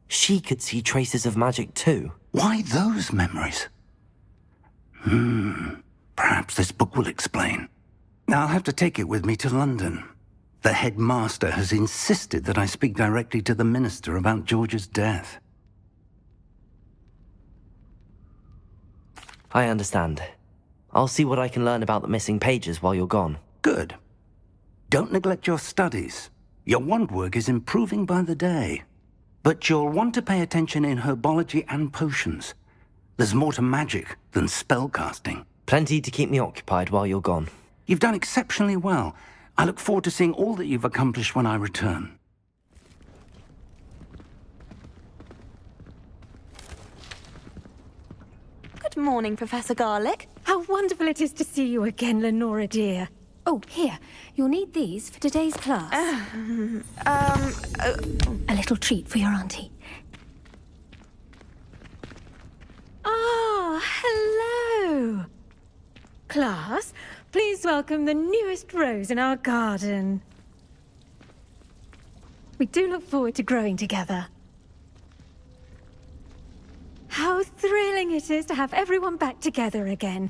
She could see traces of magic too.
Why those memories? Perhaps this book will explain. I'll have to take it with me to London. The headmaster has insisted that I speak directly to the minister about George's death.
I understand. I'll see what I can learn about the missing pages while you're gone.
Good. Don't neglect your studies. Your wand work is improving by the day. But you'll want to pay attention in herbology and potions. There's more to magic than spellcasting.
Plenty to keep me occupied while you're gone.
You've done exceptionally well. I look forward to seeing all that you've accomplished when I return.
Good morning, Professor Garlick.
How wonderful it is to see you again, Lenora dear. Oh, here. You'll need these for today's class. A little treat for your auntie. Ah, hello. Class, please welcome the newest rose in our garden. We do look forward to growing together. How thrilling it is to have everyone back together again.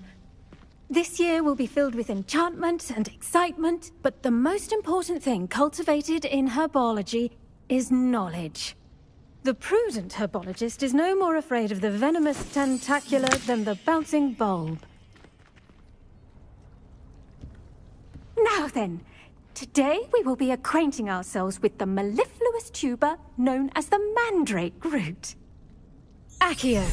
This year will be filled with enchantment and excitement, but the most important thing cultivated in herbology is knowledge. The prudent herbologist is no more afraid of the venomous tentacula than the bouncing bulb. Now then, today we will be acquainting ourselves with the mellifluous tuber known as the mandrake root. Accio.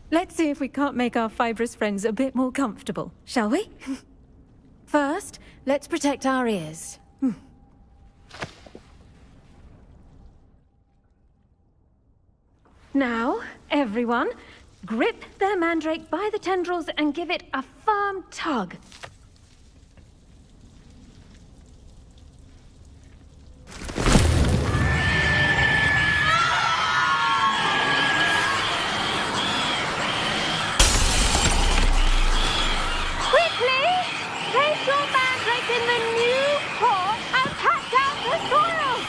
Let's see if we can't make our fibrous friends a bit more comfortable, shall we? First, let's protect our ears. Now, everyone, Grip their mandrake by the tendrils and give it a firm tug. Quickly! Place your mandrake in the new pot and pat down the soil!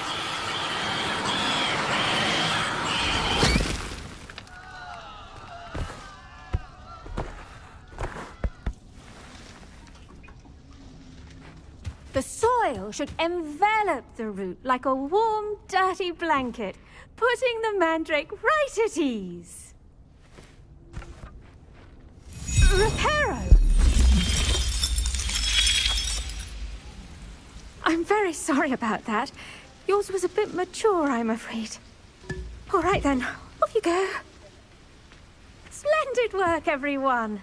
The soil should envelop the root like a warm, dirty blanket, putting the mandrake right at ease. Reparo! I'm very sorry about that. Yours was a bit mature, I'm afraid. All right then, off you go. Splendid work, everyone!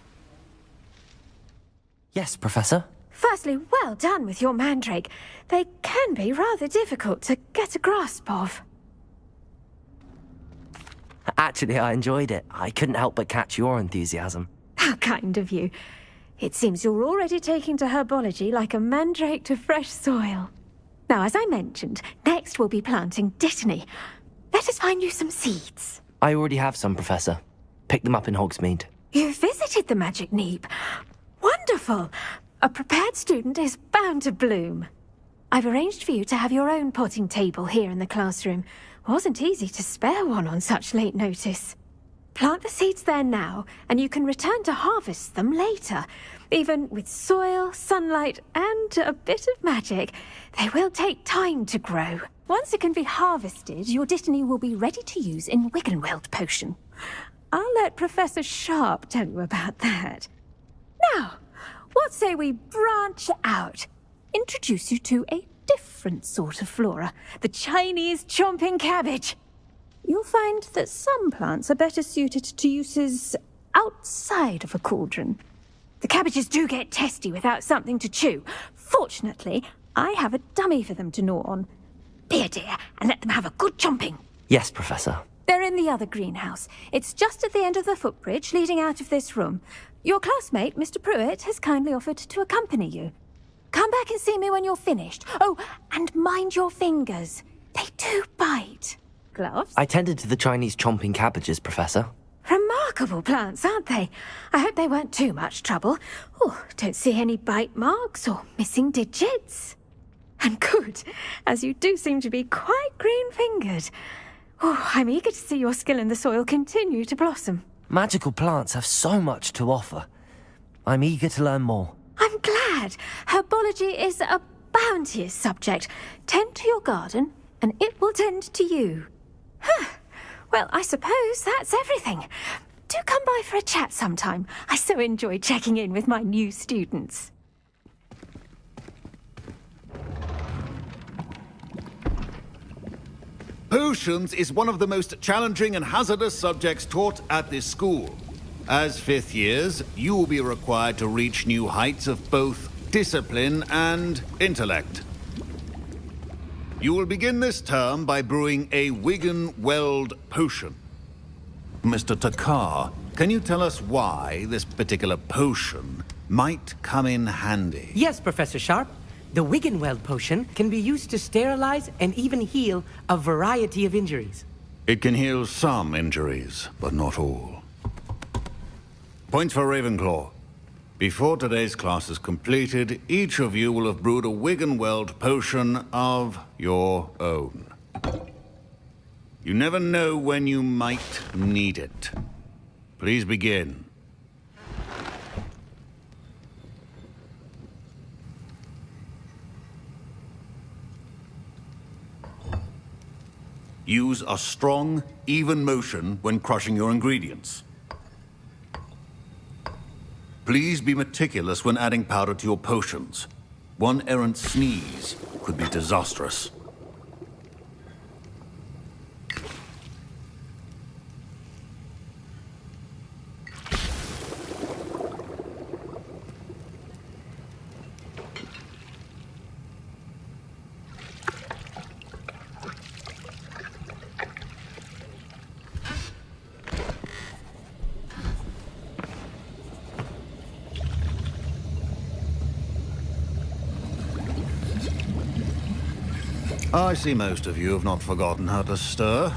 Yes, Professor?
Firstly, well done with your mandrake. They can be rather difficult to get a grasp of.
Actually, I enjoyed it. I couldn't help but catch your enthusiasm.
How kind of you. It seems you're already taking to herbology like a mandrake to fresh soil. Now, as I mentioned, next we'll be planting Dittany. Let us find you some seeds.
I already have some, Professor. Picked them up in Hogsmeade.
You visited the Magic Neep. Wonderful! A prepared student is bound to bloom. I've arranged for you to have your own potting table here in the classroom. Wasn't easy to spare one on such late notice. Plant the seeds there now, and you can return to harvest them later. Even with soil, sunlight, and a bit of magic, they will take time to grow. Once it can be harvested, your Dittany will be ready to use in Wiggenweld potion. I'll let Professor Sharp tell you about that. Now, what say we branch out? Introduce you to a different sort of flora, the Chinese chomping cabbage. You'll find that some plants are better suited to uses outside of a cauldron. The cabbages do get testy without something to chew. Fortunately, I have a dummy for them to gnaw on. Be a dear and let them have a good chomping.
Yes, Professor.
They're in the other greenhouse. It's just at the end of the footbridge leading out of this room. Your classmate, Mr. Pruitt, has kindly offered to accompany you. Come back and see me when you're finished. Oh, and mind your fingers. They do bite. Gloves?
I tended to the Chinese chomping cabbages, Professor.
Remarkable plants, aren't they? I hope they weren't too much trouble. Oh, don't see any bite marks or missing digits. And good, as you do seem to be quite green-fingered. Oh, I'm eager to see your skill in the soil continue to blossom.
Magical plants have so much to offer. I'm eager to learn more.
I'm glad. Herbology is a bounteous subject. Tend to your garden, and it will tend to you. Huh. Well, I suppose that's everything. Do come by for a chat sometime. I so enjoy checking in with my new students.
Potions is one of the most challenging and hazardous subjects taught at this school. As fifth years, you will be required to reach new heights of both discipline and intellect. You will begin this term by brewing a Wiggenweld potion. Mr. Takar, can you tell us why this particular potion might come in handy?
Yes, Professor Sharp. The Wiggenweld potion can be used to sterilize and even heal a variety of injuries.
It can heal some injuries, but not all. Points for Ravenclaw. Before today's class is completed, each of you will have brewed a Wiggenweld potion of your own. You never know when you might need it. Please begin. Use a strong, even motion when crushing your ingredients. Please be meticulous when adding powder to your potions. One errant sneeze could be disastrous. I see most of you have not forgotten how to stir.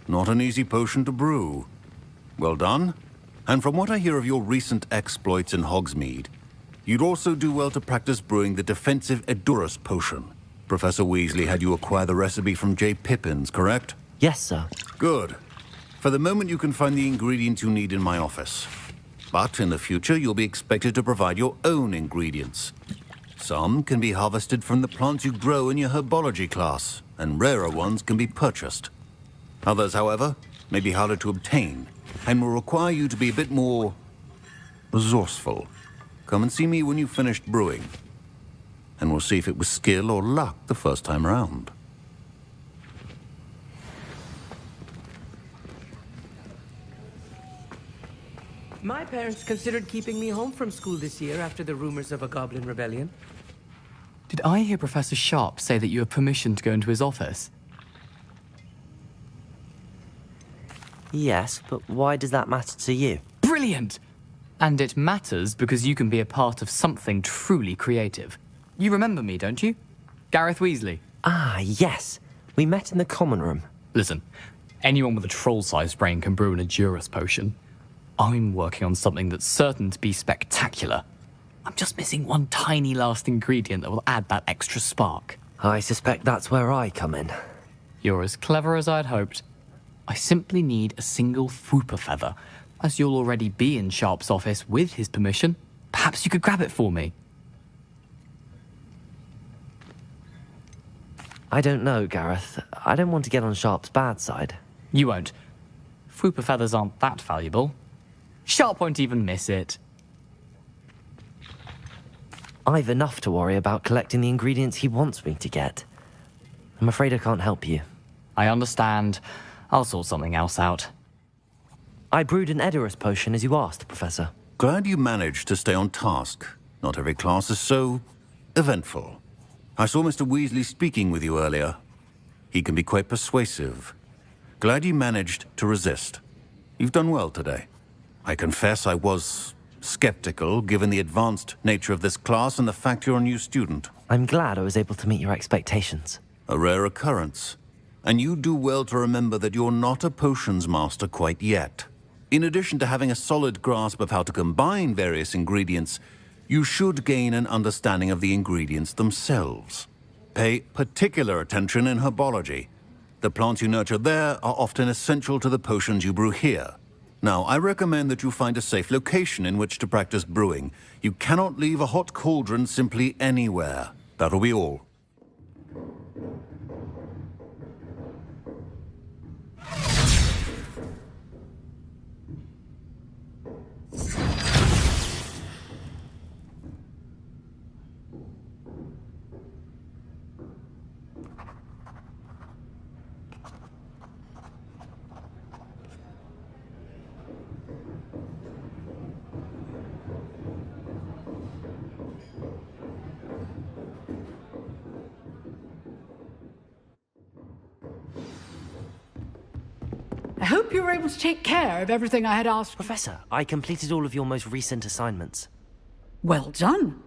Not an easy potion to brew. Well done. And from what I hear of your recent exploits in Hogsmeade, you'd also do well to practice brewing the defensive Edurus potion. Professor Weasley had you acquire the recipe from J. Pippins, correct?
Yes, sir.
Good. For the moment, you can find the ingredients you need in my office. But in the future, you'll be expected to provide your own ingredients. Some can be harvested from the plants you grow in your herbology class, and rarer ones can be purchased. Others, however, may be harder to obtain, and will require you to be a bit more resourceful. Come and see me when you've finished brewing, and we'll see if it was skill or luck the first time around.
My parents considered keeping me home from school this year after the rumors of a goblin rebellion.
Did I hear Professor Sharp say that you have permission to go into his office?
Yes, but why does that matter to you?
Brilliant! And it matters because you can be a part of something truly creative. You remember me, don't you? Gareth Weasley.
Ah, yes. We met in the common room.
Listen, anyone with a troll-sized brain can brew an Edurus potion. I'm working on something that's certain to be spectacular. I'm just missing one tiny last ingredient that will add that extra spark.
I suspect that's where I come in.
You're as clever as I'd hoped. I simply need a single Fwooper feather. As you'll already be in Sharp's office with his permission, perhaps you could grab it for me.
I don't know, Gareth. I don't want to get on Sharp's bad side.
You won't. Fwooper feathers aren't that valuable. Sharp won't even miss it.
I've enough to worry about collecting the ingredients he wants me to get. I'm afraid I can't help you.
I understand. I'll sort something else out.
I brewed an Edurus potion as you asked, Professor.
Glad you managed to stay on task. Not every class is so eventful. I saw Mr. Weasley speaking with you earlier. He can be quite persuasive. Glad you managed to resist. You've done well today. I confess I was skeptical, given the advanced nature of this class and the fact you're a new student.
I'm glad I was able to meet your expectations.
A rare occurrence. And you do well to remember that you're not a potions master quite yet. In addition to having a solid grasp of how to combine various ingredients, you should gain an understanding of the ingredients themselves. Pay particular attention in herbology. The plants you nurture there are often essential to the potions you brew here. Now, I recommend that you find a safe location in which to practice brewing. You cannot leave a hot cauldron simply anywhere. That'll be all.
I hope you were able to take care of everything I had asked.
Professor, I completed all of your most recent assignments.
Well done.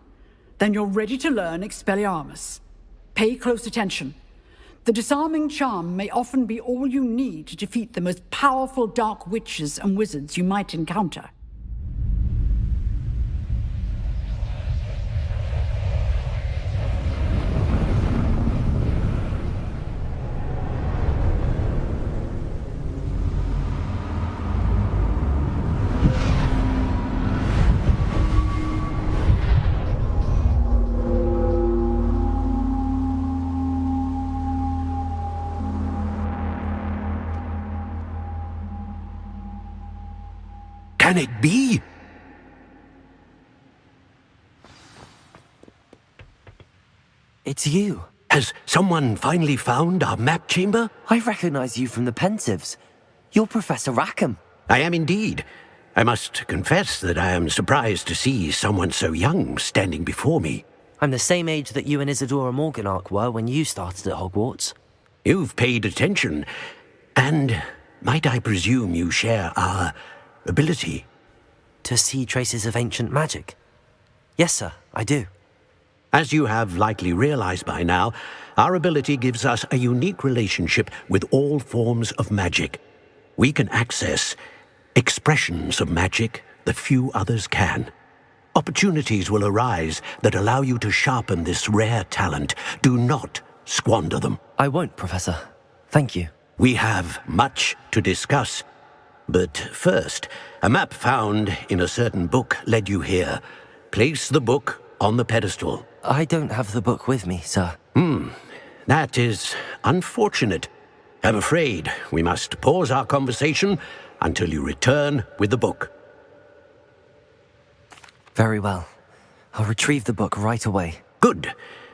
Then you're ready to learn Expelliarmus. Pay close attention. The disarming charm may often be all you need to defeat the most powerful dark witches and wizards you might encounter.
Can it be?
It's you.
Has someone finally found our map chamber?
I recognize you from the Pensieves. You're Professor Rackham.
I am indeed. I must confess that I am surprised to see someone so young standing before me.
I'm the same age that you and Isidora Morganach were when you started at Hogwarts.
You've paid attention. And might I presume you share our ability?
To see traces of ancient magic? Yes, sir, I do.
As you have likely realized by now, our ability gives us a unique relationship with all forms of magic. We can access expressions of magic that few others can. Opportunities will arise that allow you to sharpen this rare talent. Do not squander them.
I won't, Professor. Thank you.
We have much to discuss. But first, a map found in a certain book led you here. Place the book on the pedestal.
I don't have the book with me, sir.
That is unfortunate. I'm afraid we must pause our conversation until you return with the book.
Very well. I'll retrieve the book right away.
Good.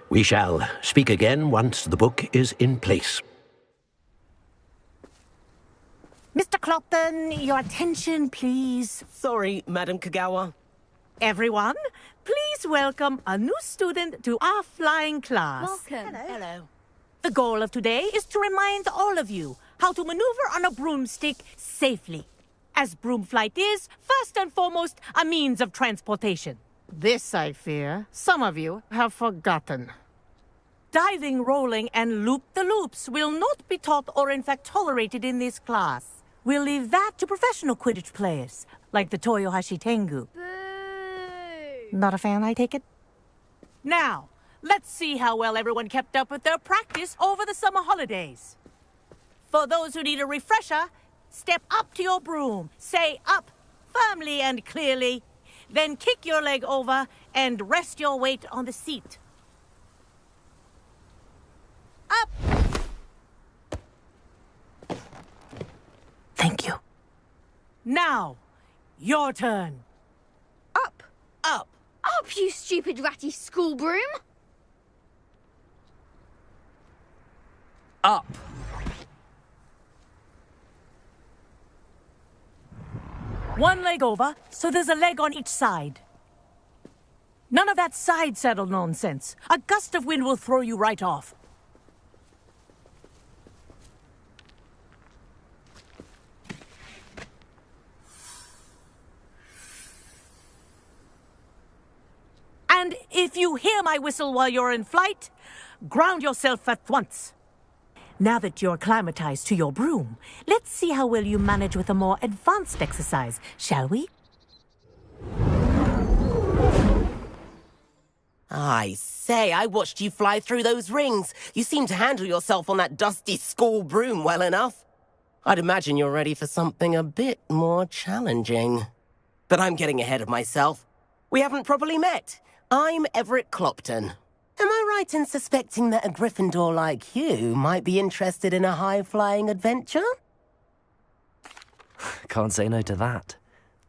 We shall speak again once the book is in place.
Mr. Clopton, your attention, please.
Sorry, Madam Kagawa.
Everyone, please welcome a new student to our flying class.
Welcome.
Hello. The goal of today is to remind all of you how to maneuver on a broomstick safely, as broom flight is, first and foremost, a means of transportation. This, I fear, some of you have forgotten. Diving, rolling, and loop-the-loops will not be taught or in fact tolerated in this class. We'll leave that to professional Quidditch players, like the Toyohashi Tengu. Not a fan, I take it? Now, let's see how well everyone kept up with their practice over the summer holidays. For those who need a refresher, step up to your broom, say up firmly and clearly, then kick your leg over and rest your weight on the seat. Up! Thank you. Now, your turn.
Up! Up! Up, you stupid ratty school broom!
Up!
One leg over, so there's a leg on each side. None of that side saddle nonsense. A gust of wind will throw you right off. And if you hear my whistle while you're in flight, ground yourself at once. Now that you're acclimatized to your broom, let's see how well you manage with a more advanced exercise, shall we?
I say, I watched you fly through those rings. You seem to handle yourself on that dusty school broom well enough. I'd imagine you're ready for something a bit more challenging. But I'm getting ahead of myself. We haven't properly met. I'm Everett Clopton. Am I right in suspecting that a Gryffindor like you might be interested in a high-flying adventure?
Can't say no to that.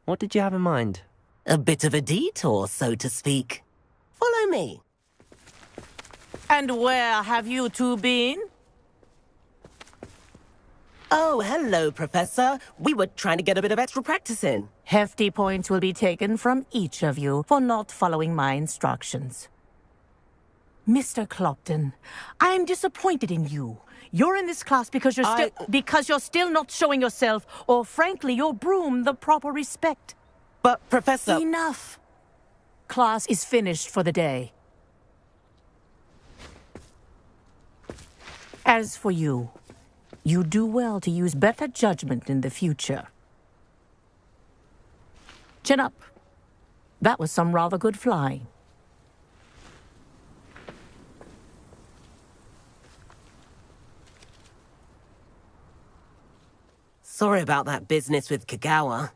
What did you have in mind?
A bit of a detour, so to speak. Follow me.
And where have you two been?
Oh, hello, Professor. We were trying to get a bit of extra practice in.
Hefty points will be taken from each of you for not following my instructions. Mr. Clopton, I'm disappointed in you. You're in this class because you're still not showing yourself, or frankly, your broom, the proper respect.
But, Professor...
Enough. Class is finished for the day. As for you, you do well to use better judgment in the future. Chin up. That was some rather good flying.
Sorry about that business with Kagawa,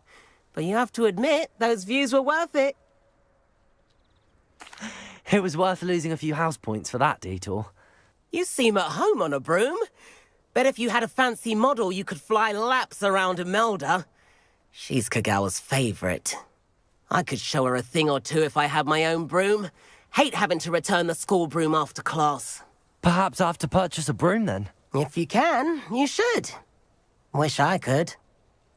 but you have to admit, those views were worth it.
It was worth losing a few house points for that detour.
You seem at home on a broom. Bet if you had a fancy model, you could fly laps around Imelda. She's Kagawa's favorite. I could show her a thing or two if I had my own broom. Hate having to return the school broom after class.
Perhaps I have to purchase a broom then?
If you can, you should. Wish I could.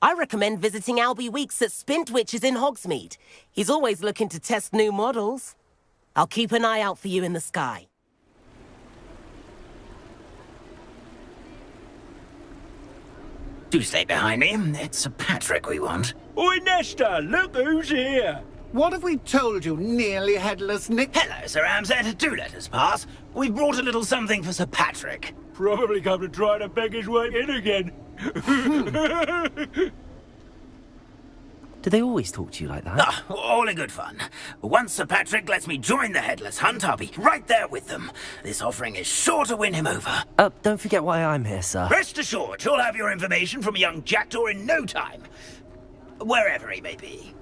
I recommend visiting Albie Weeks at Spintwitches in Hogsmeade. He's always looking to test new models. I'll keep an eye out for you in the sky.
Do stay behind me. It's Sir Patrick we want.
Oi, Nesta, look who's here.
What have we told you, nearly headless Nick?
Hello, Sir Ramsed. Do let us pass. We've brought a little something for Sir Patrick.
Probably come to try to beg his way in again.
Do they always talk to you like that?
Ah, all in good fun. Once Sir Patrick lets me join the Headless Hunt, I'll be right there with them. This offering is sure to win him over.
Don't forget why I'm here, sir.
Rest assured, you'll have your information from young Jackdaw in no time. Wherever he may be.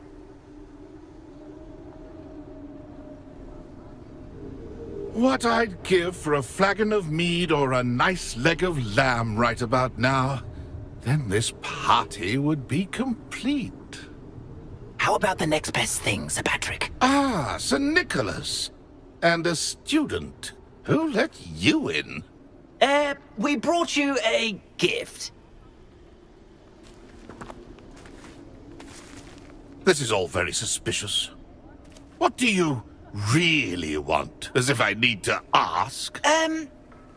What I'd give for a flagon of mead or a nice leg of lamb right about now. Then this party would be complete.
How about the next best thing, Sir Patrick?
Ah, Sir Nicholas. And a student. Who let you in?
We brought you a gift.
This is all very suspicious. What do you really want? As if I need to ask.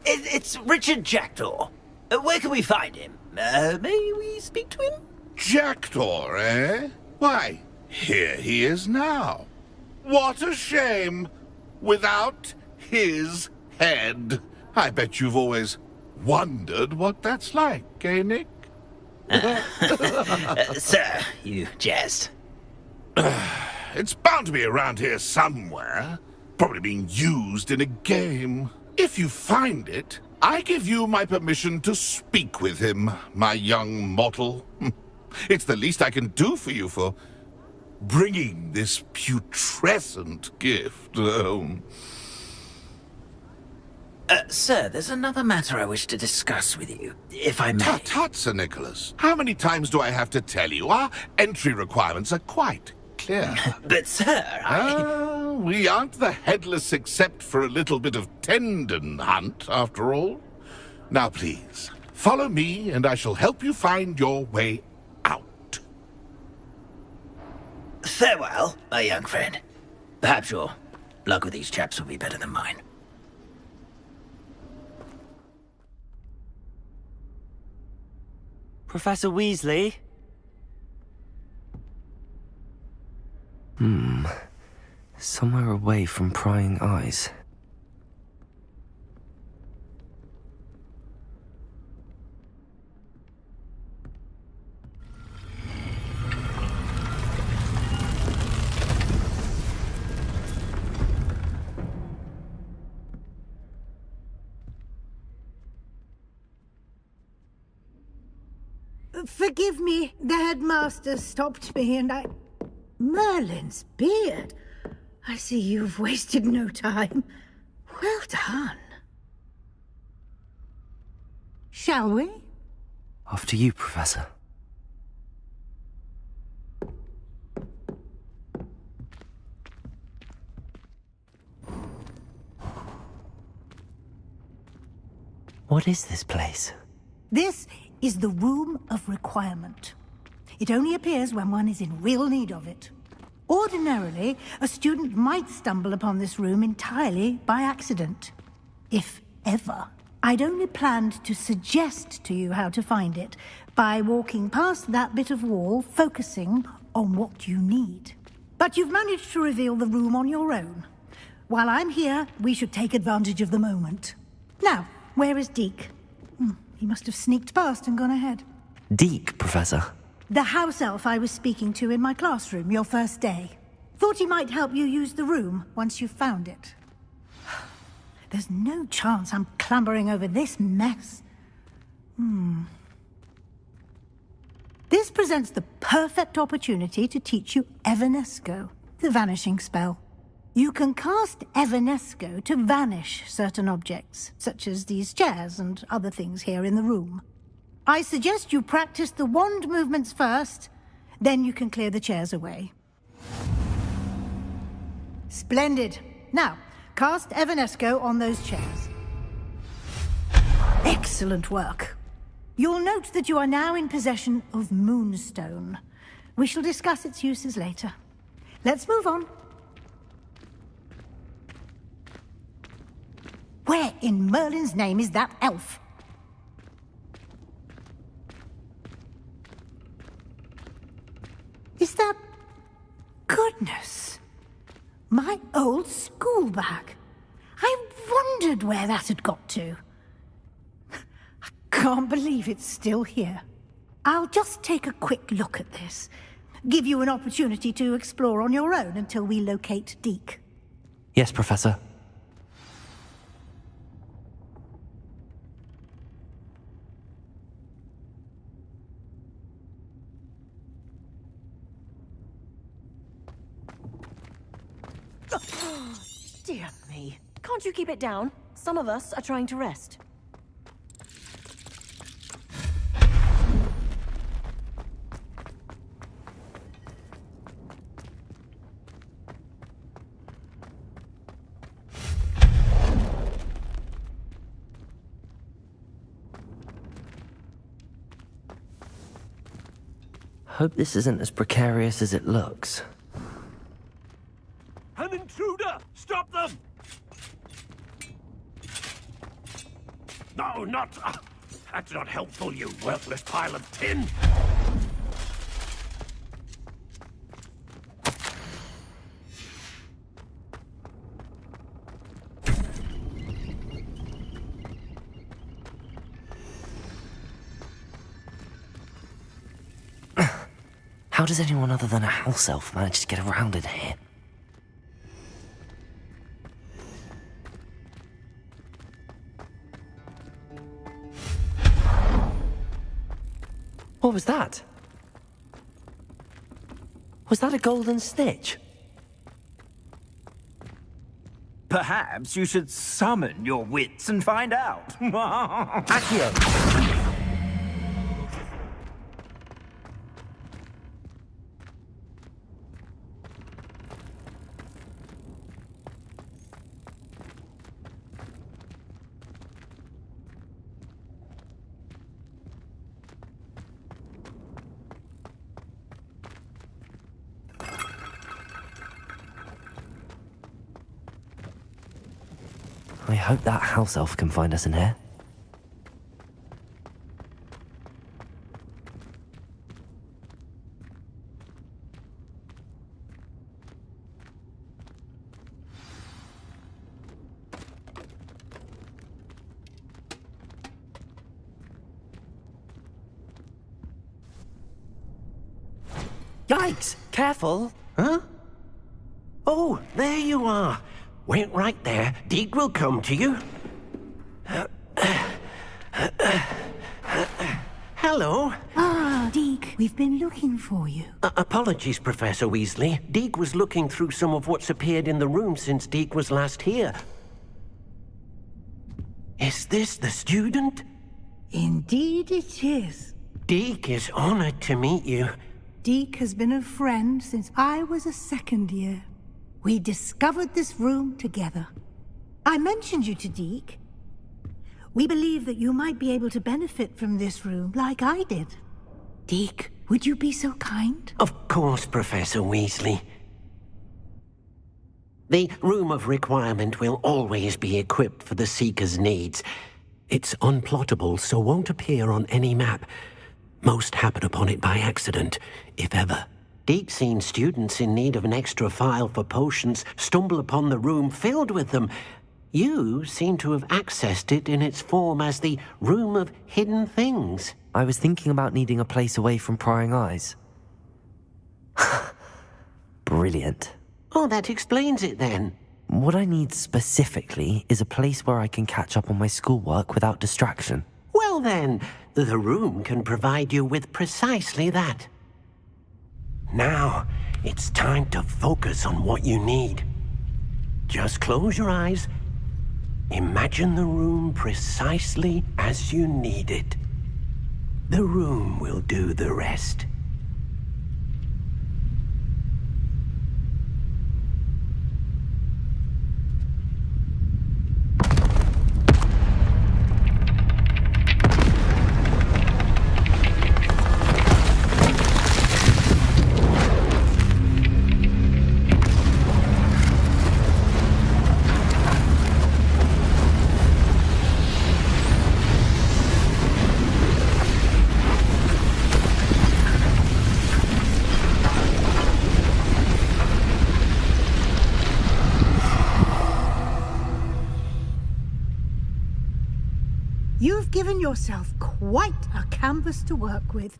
It's Richard Jackdaw. Where can we find him? May we speak to him?
Jackdaw, eh? Why, here he is now. What a shame. Without his head. I bet you've always wondered what that's like, eh, Nick?
Sir, you jest.
It's bound to be around here somewhere. Probably being used in a game. If you find it, I give you my permission to speak with him, my young mortal. It's the least I can do for you for bringing this putrescent gift home.
Sir, there's another matter I wish to discuss with you, if I may.
Tut, Sir Nicholas. How many times do I have to tell you? Our entry requirements are quite clear.
But, sir,
we aren't the Headless except for a little bit of tendon hunt, after all. Now, please, follow me, and I shall help you find your way out.
Farewell, my young friend. Perhaps your luck with these chaps will be better than mine.
Professor Weasley? Somewhere away from prying eyes.
Forgive me, the headmaster stopped me and I... Merlin's beard. I see you've wasted no time. Well done. Shall we?
After you, Professor. What is this place?
This is the Room of Requirement. It only appears when one is in real need of it. Ordinarily, a student might stumble upon this room entirely by accident. If ever. I'd only planned to suggest to you how to find it by walking past that bit of wall, focusing on what you need. But you've managed to reveal the room on your own. While I'm here, we should take advantage of the moment. Now, where is Deke? He must have sneaked past and gone ahead.
Deke, Professor.
The house elf I was speaking to in my classroom your first day. Thought he might help you use the room once you've found it. There's no chance I'm clambering over this mess. This presents the perfect opportunity to teach you Evanesco, the vanishing spell. You can cast Evanesco to vanish certain objects, such as these chairs and other things here in the room. I suggest you practice the wand movements first, then you can clear the chairs away. Splendid. Now, cast Evanesco on those chairs. Excellent work. You'll note that you are now in possession of Moonstone. We shall discuss its uses later. Let's move on. Where in Merlin's name is that elf? Is that... Goodness. old school bag. I wondered where that had got to. I can't believe it's still here. I'll just take a quick look at this. Give you an opportunity to explore on your own until we locate Deke.
Yes, Professor.
Dear me. Can't you keep it down? Some of us are trying to rest.
Hope this isn't as precarious as it looks.
An intruder! Stop them! No, not... that's not helpful, you worthless pile of tin!
How does anyone other than a house elf manage to get around in here? What was that? Was that a golden snitch?
Perhaps you should summon your wits and find out.
Accio! I hope that house elf can find us in here.
Yikes! Careful! Huh? Oh, there you are. Wait right there. Deke will come to you. Hello.
Ah, Deke, we've been looking for you.
Apologies, Professor Weasley. Deke was looking through some of what's appeared in the room since Deke was last here. Is this the student?
Indeed it is.
Deke is honored to meet you.
Deke has been a friend since I was a second year. We discovered this room together. I mentioned you to Deke. We believe that you might be able to benefit from this room like I did. Deke, would you be so kind?
Of course, Professor Weasley. The Room of Requirement will always be equipped for the Seeker's needs. It's unplottable, so won't appear on any map. Most happen upon it by accident, if ever. Deke's seen students in need of an extra file for potions stumble upon the room filled with them. You seem to have accessed it in its form as the Room of Hidden Things.
I was thinking about needing a place away from prying eyes. Brilliant.
Oh, that explains it then.
What I need specifically is a place where I can catch up on my schoolwork without distraction.
Well then, the room can provide you with precisely that. Now, it's time to focus on what you need. Just close your eyes. Imagine the room precisely as you need it. The room will do the rest.
You've given yourself quite a canvas to work with.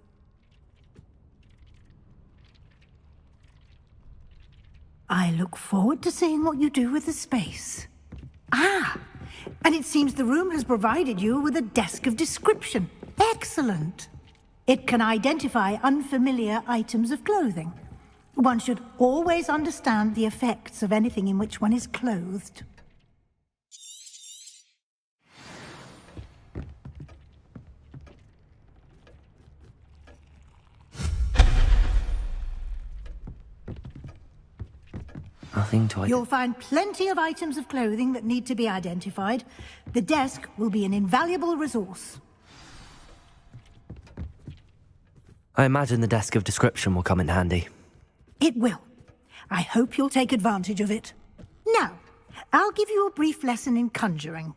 I look forward to seeing what you do with the space. Ah, and it seems the room has provided you with a desk of description. Excellent. It can identify unfamiliar items of clothing. One should always understand the effects of anything in which one is clothed.
Nothing to
You'll find plenty of items of clothing that need to be identified. The desk will be an invaluable resource.
I imagine the desk of description will come in handy.
It will. I hope you'll take advantage of it. Now, I'll give you a brief lesson in conjuring.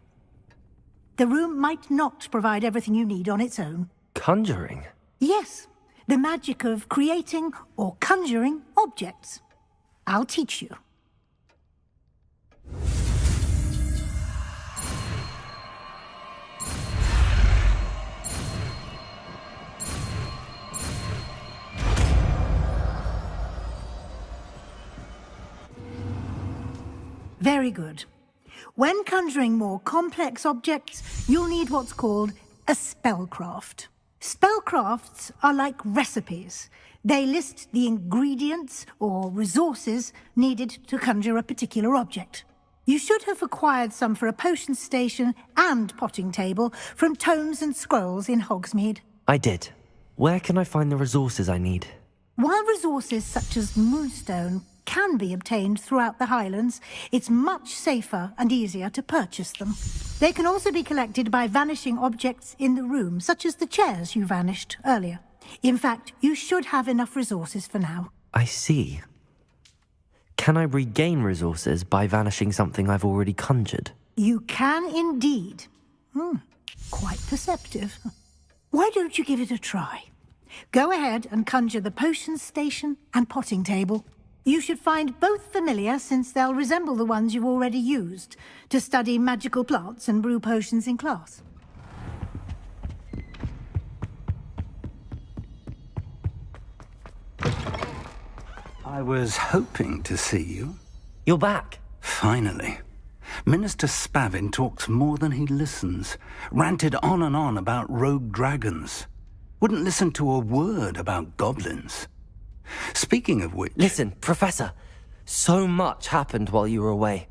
The room might not provide everything you need on its own.
Conjuring?
Yes, the magic of creating or conjuring objects. I'll teach you. Very good. When conjuring more complex objects, you'll need what's called a spellcraft. Spellcrafts are like recipes. They list the ingredients or resources needed to conjure a particular object. You should have acquired some for a potion station and potting table from tomes and scrolls in Hogsmeade.
I did. Where can I find the resources I need?
While resources such as Moonstone can be obtained throughout the Highlands, it's much safer and easier to purchase them. They can also be collected by vanishing objects in the room, such as the chairs you vanished earlier. In fact, you should have enough resources for now.
I see. Can I regain resources by vanishing something I've already conjured?
You can indeed. Quite perceptive. Why don't you give it a try? Go ahead and conjure the potion station and potting table. You should find both familiar, since they'll resemble the ones you've already used to study magical plants and brew potions in class.
I was hoping to see you.
You're back.
Finally. Minister Spavin talks more than he listens. Ranted on and on about rogue dragons. Wouldn't listen to a word about goblins. Speaking of which...
Listen, Professor. So much happened while you were away.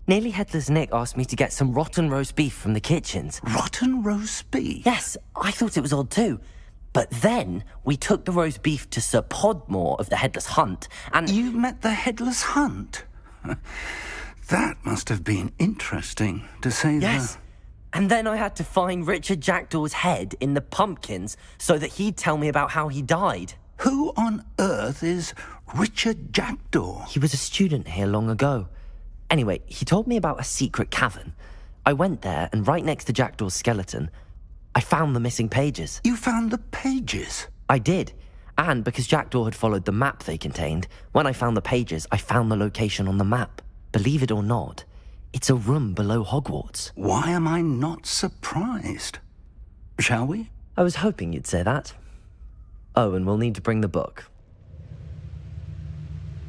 Nearly Headless Nick asked me to get some rotten roast beef from the kitchens.
Rotten roast beef?
Yes, I thought it was odd too. But then we took the roast beef to Sir Podmore of the Headless Hunt, and...
You met the Headless Hunt? That must have been interesting, to say the...
Yes. And then I had to find Richard Jackdaw's head in the pumpkins so that he'd tell me about how he died.
Who on earth is Richard Jackdaw?
He was a student here long ago. Anyway, he told me about a secret cavern. I went there, and right next to Jackdaw's skeleton, I found the missing pages.
You found the pages?
I did. And because Jackdaw had followed the map they contained, when I found the pages, I found the location on the map. Believe it or not, it's a room below Hogwarts.
Why am I not surprised? Shall we?
I was hoping you'd say that. Oh, and we'll need to bring the book.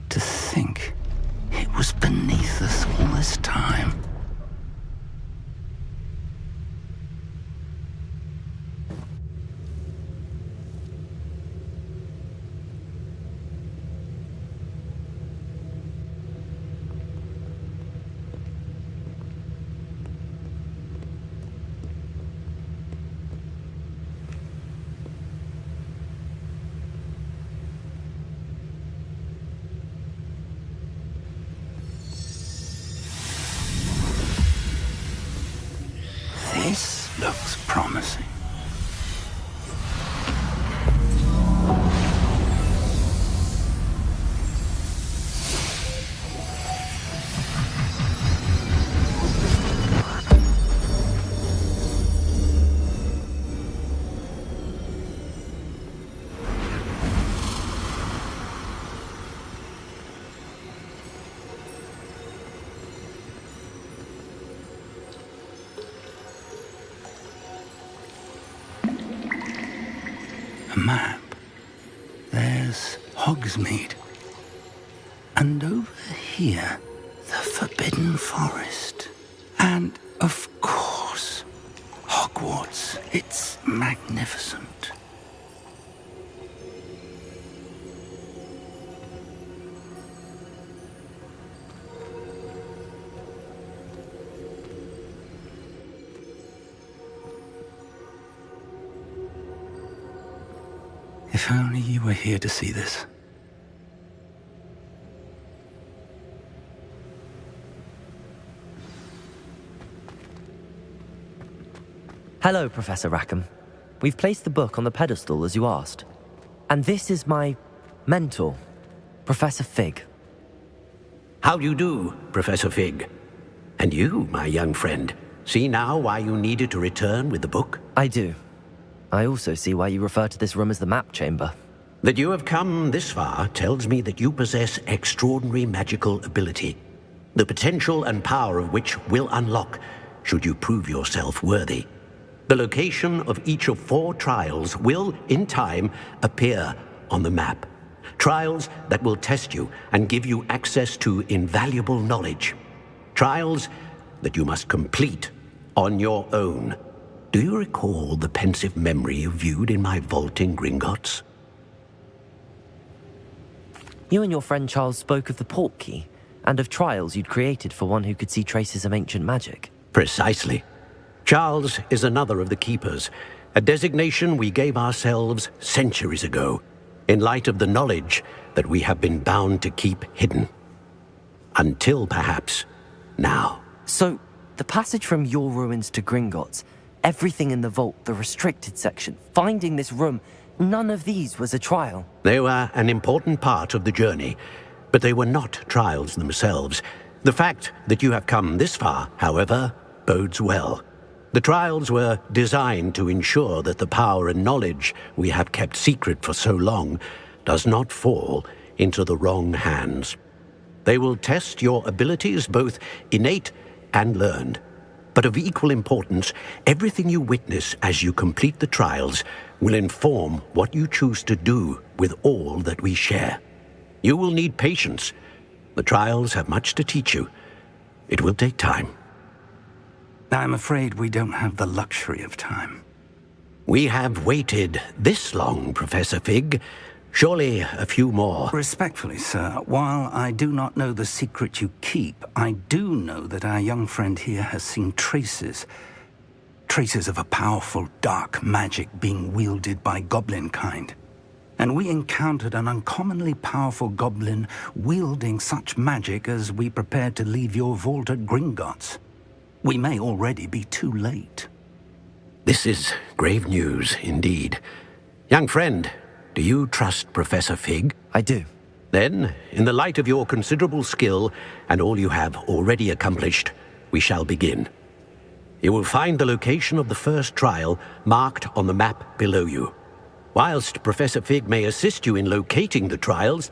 To think it was beneath us all this time. This looks promising. A map. There's Hogsmeade. And over here, the Forbidden Forest. And, of course, Hogwarts. It's magnificent. If only you were here to see this.
Hello, Professor Rackham. We've placed the book on the pedestal as you asked. And this is my mentor, Professor Fig.
How do you do, Professor Fig? And you, my young friend, see now why you needed to return with the book?
I do. I also see why you refer to this room as the map chamber.
That you have come this far tells me that you possess extraordinary magical ability, the potential and power of which will unlock should you prove yourself worthy. The location of each of 4 trials will, in time, appear on the map. Trials that will test you and give you access to invaluable knowledge. Trials that you must complete on your own. Do you recall the pensive memory you viewed in my vault in Gringotts?
You and your friend Charles spoke of the Portkey, and of trials you'd created for one who could see traces of ancient magic.
Precisely. Charles is another of the Keepers, a designation we gave ourselves centuries ago, in light of the knowledge that we have been bound to keep hidden. Until, perhaps, now.
So, the passage from your ruins to Gringotts, everything in the vault, the restricted section, finding this room, none of these was a trial.
They were an important part of the journey, but they were not trials themselves. The fact that you have come this far, however, bodes well. The trials were designed to ensure that the power and knowledge we have kept secret for so long does not fall into the wrong hands. They will test your abilities, both innate and learned. But of equal importance, everything you witness as you complete the trials will inform what you choose to do with all that we share. You will need patience. The trials have much to teach you. It will take time.
I'm afraid we don't have the luxury of time.
We have waited this long, Professor Fig. Surely a few more.
Respectfully, sir, while I do not know the secret you keep, I do know that our young friend here has seen traces of a powerful dark magic being wielded by goblin kind. And we encountered an uncommonly powerful goblin wielding such magic as we prepared to leave your vault at Gringotts. We may already be too late.
This is grave news, indeed. Young friend, do you trust Professor Fig?
I do.
Then, in the light of your considerable skill and all you have already accomplished, we shall begin. You will find the location of the first trial marked on the map below you. Whilst Professor Fig may assist you in locating the trials,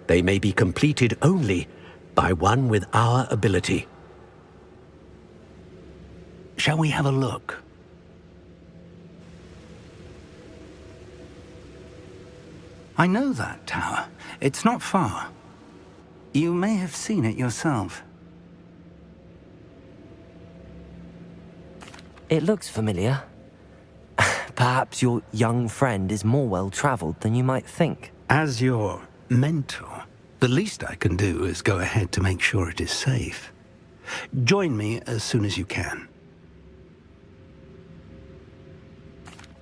they may be completed only by one with our ability.
Shall we have a look? I know that tower. It's not far. You may have seen it yourself.
It looks familiar. Perhaps your young friend is more well-traveled than you might think.
As your mentor, the least I can do is go ahead to make sure it is safe. Join me as soon as you can.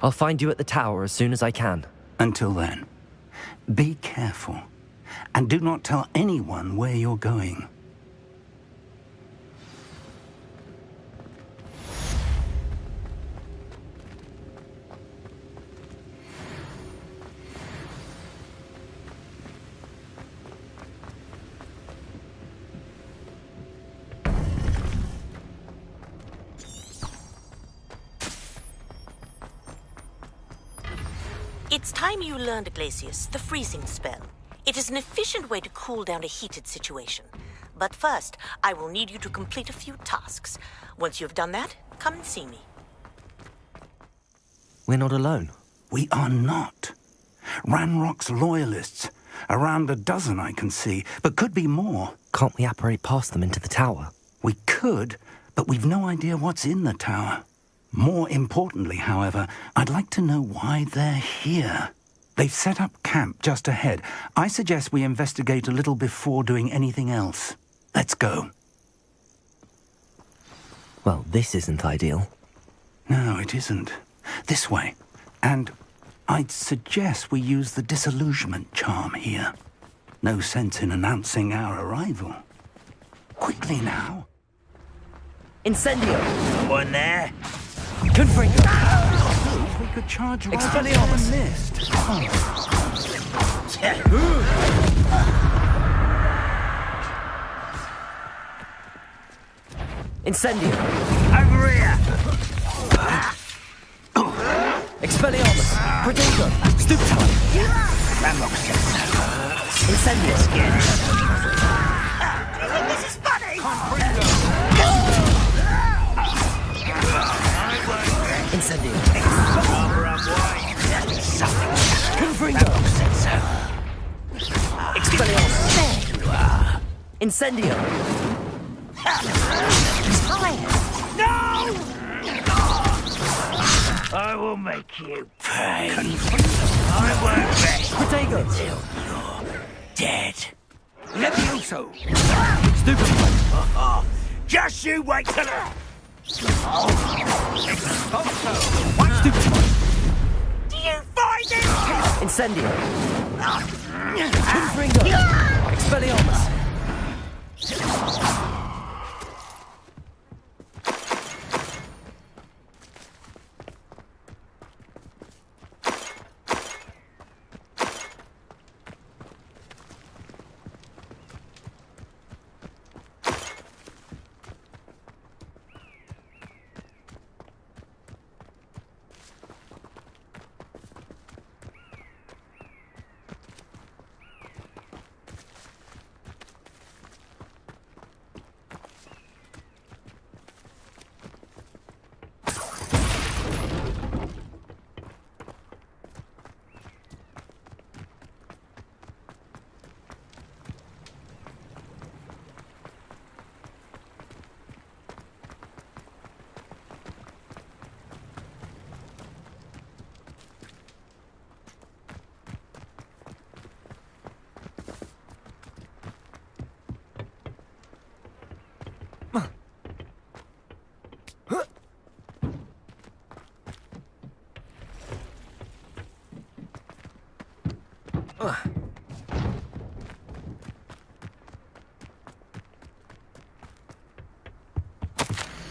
I'll find you at the tower as soon as I can.
Until then, be careful, and do not tell anyone where you're going.
It's time you learned, Glacius, the freezing spell. It is an efficient way to cool down a heated situation. But first, I will need you to complete a few tasks. Once you've done that, come and see me.
We're not alone.
We are not. Ranrock's loyalists. Around a dozen I can see, but could be more.
Can't we apparate past them into the tower?
We could, but we've no idea what's in the tower. More importantly, however, I'd like to know why they're here. They've set up camp just ahead. I suggest we investigate a little before doing anything else. Let's go.
Well, this isn't ideal.
No, it isn't. This way. And I'd suggest we use the disillusionment charm here. No sense in announcing our arrival. Quickly now.
Incendio! Someone there?
Confringo! We could charge right
Expelliarmus!
missed.
Incendio! Over here! Expelliarmus! Protego! Stoop time! Ranrock Incendio!
This is funny!
Incendio! Confringo! Expelliarmus! Incendio!
No! I will make you pay. I won't rest
Protego!
until you're dead.
Levioso!
Stupid! Just you wait till Do you find it?
Incendio! Confringo! Expelliarmus!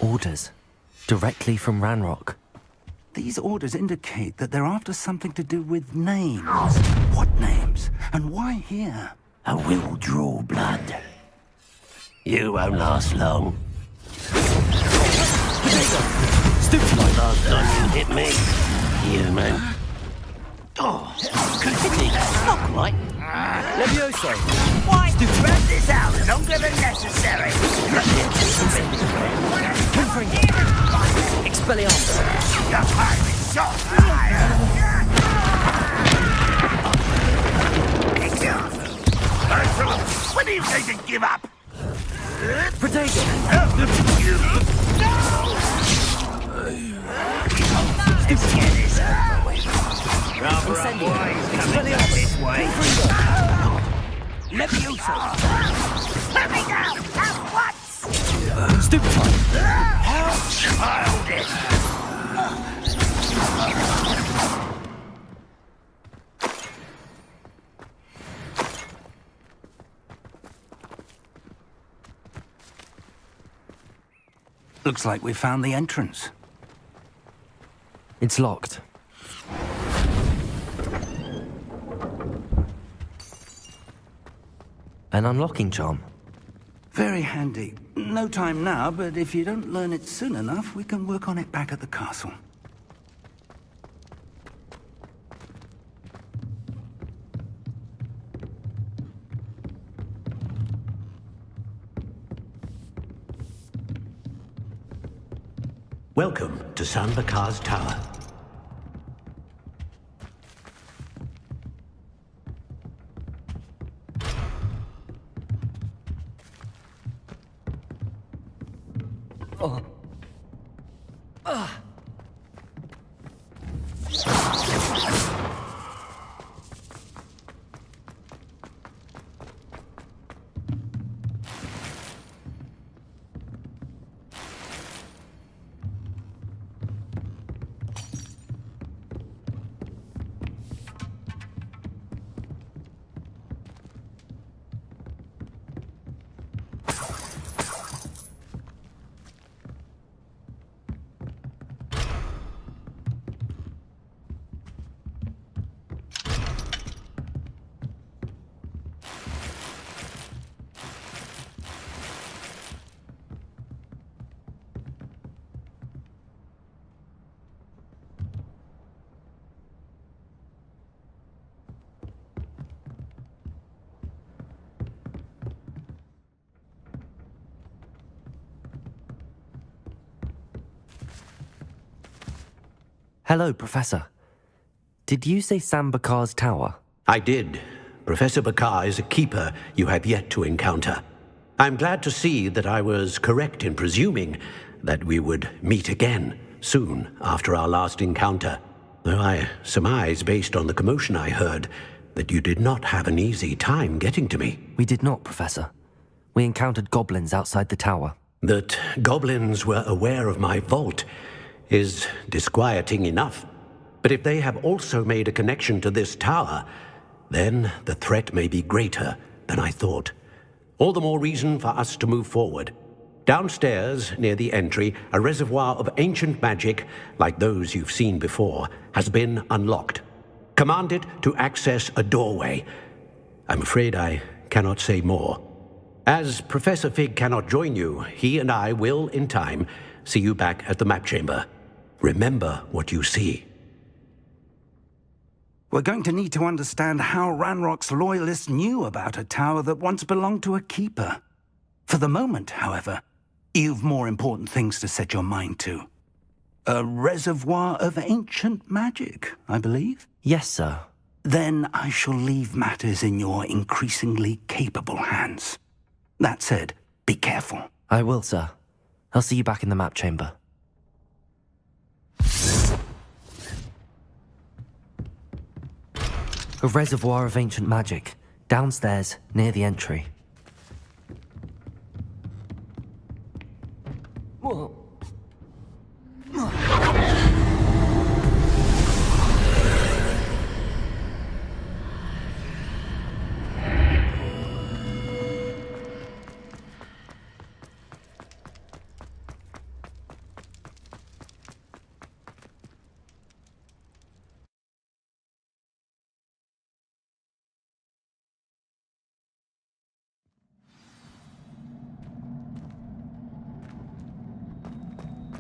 Orders. Directly from Ranrock.
These orders indicate that they're after something to do with names. What names? And why here?
I will draw blood. You won't last long. Stupid like last time you hit me, human. Oh, not right.
Levioso!
Why? Spread this out longer than necessary.
Confringo! Expelliarmus!
Your time is short. When do you say to give up?
Protego!
Let's get this over with. Rather
Incendio!
coming up this way.
Levioso!
Let me go! At once!
Stupid time!
How childish!
Looks like we found the entrance.
It's locked. An unlocking charm.
Very handy. No time now, but if you don't learn it soon enough, we can work on it back at the castle.
Welcome to San Bakar's Tower.
Hello, Professor. Did you say Sam Bakar's tower?
I did. Professor Bakar is a keeper you have yet to encounter. I'm glad to see that I was correct in presuming that we would meet again soon after our last encounter, though I surmise, based on the commotion I heard, that you did not have an easy time getting to me.
We did not, Professor. We encountered goblins outside the tower.
That goblins were aware of my vault is disquieting enough. But if they have also made a connection to this tower, then the threat may be greater than I thought. All the more reason for us to move forward. Downstairs, near the entry, a reservoir of ancient magic, like those you've seen before, has been unlocked. Command it to access a doorway. I'm afraid I cannot say more. As Professor Fig cannot join you, he and I will, in time, see you back at the map chamber. Remember what you see.
We're going to need to understand how Ranrock's loyalists knew about a tower that once belonged to a keeper. For the moment, however, you've more important things to set your mind to. A reservoir of ancient magic, I believe?
Yes, sir.
Then I shall leave matters in your increasingly capable hands. That said, be careful.
I will, sir. I'll see you back in the map chamber. A reservoir of ancient magic, downstairs, near the entry. Whoa.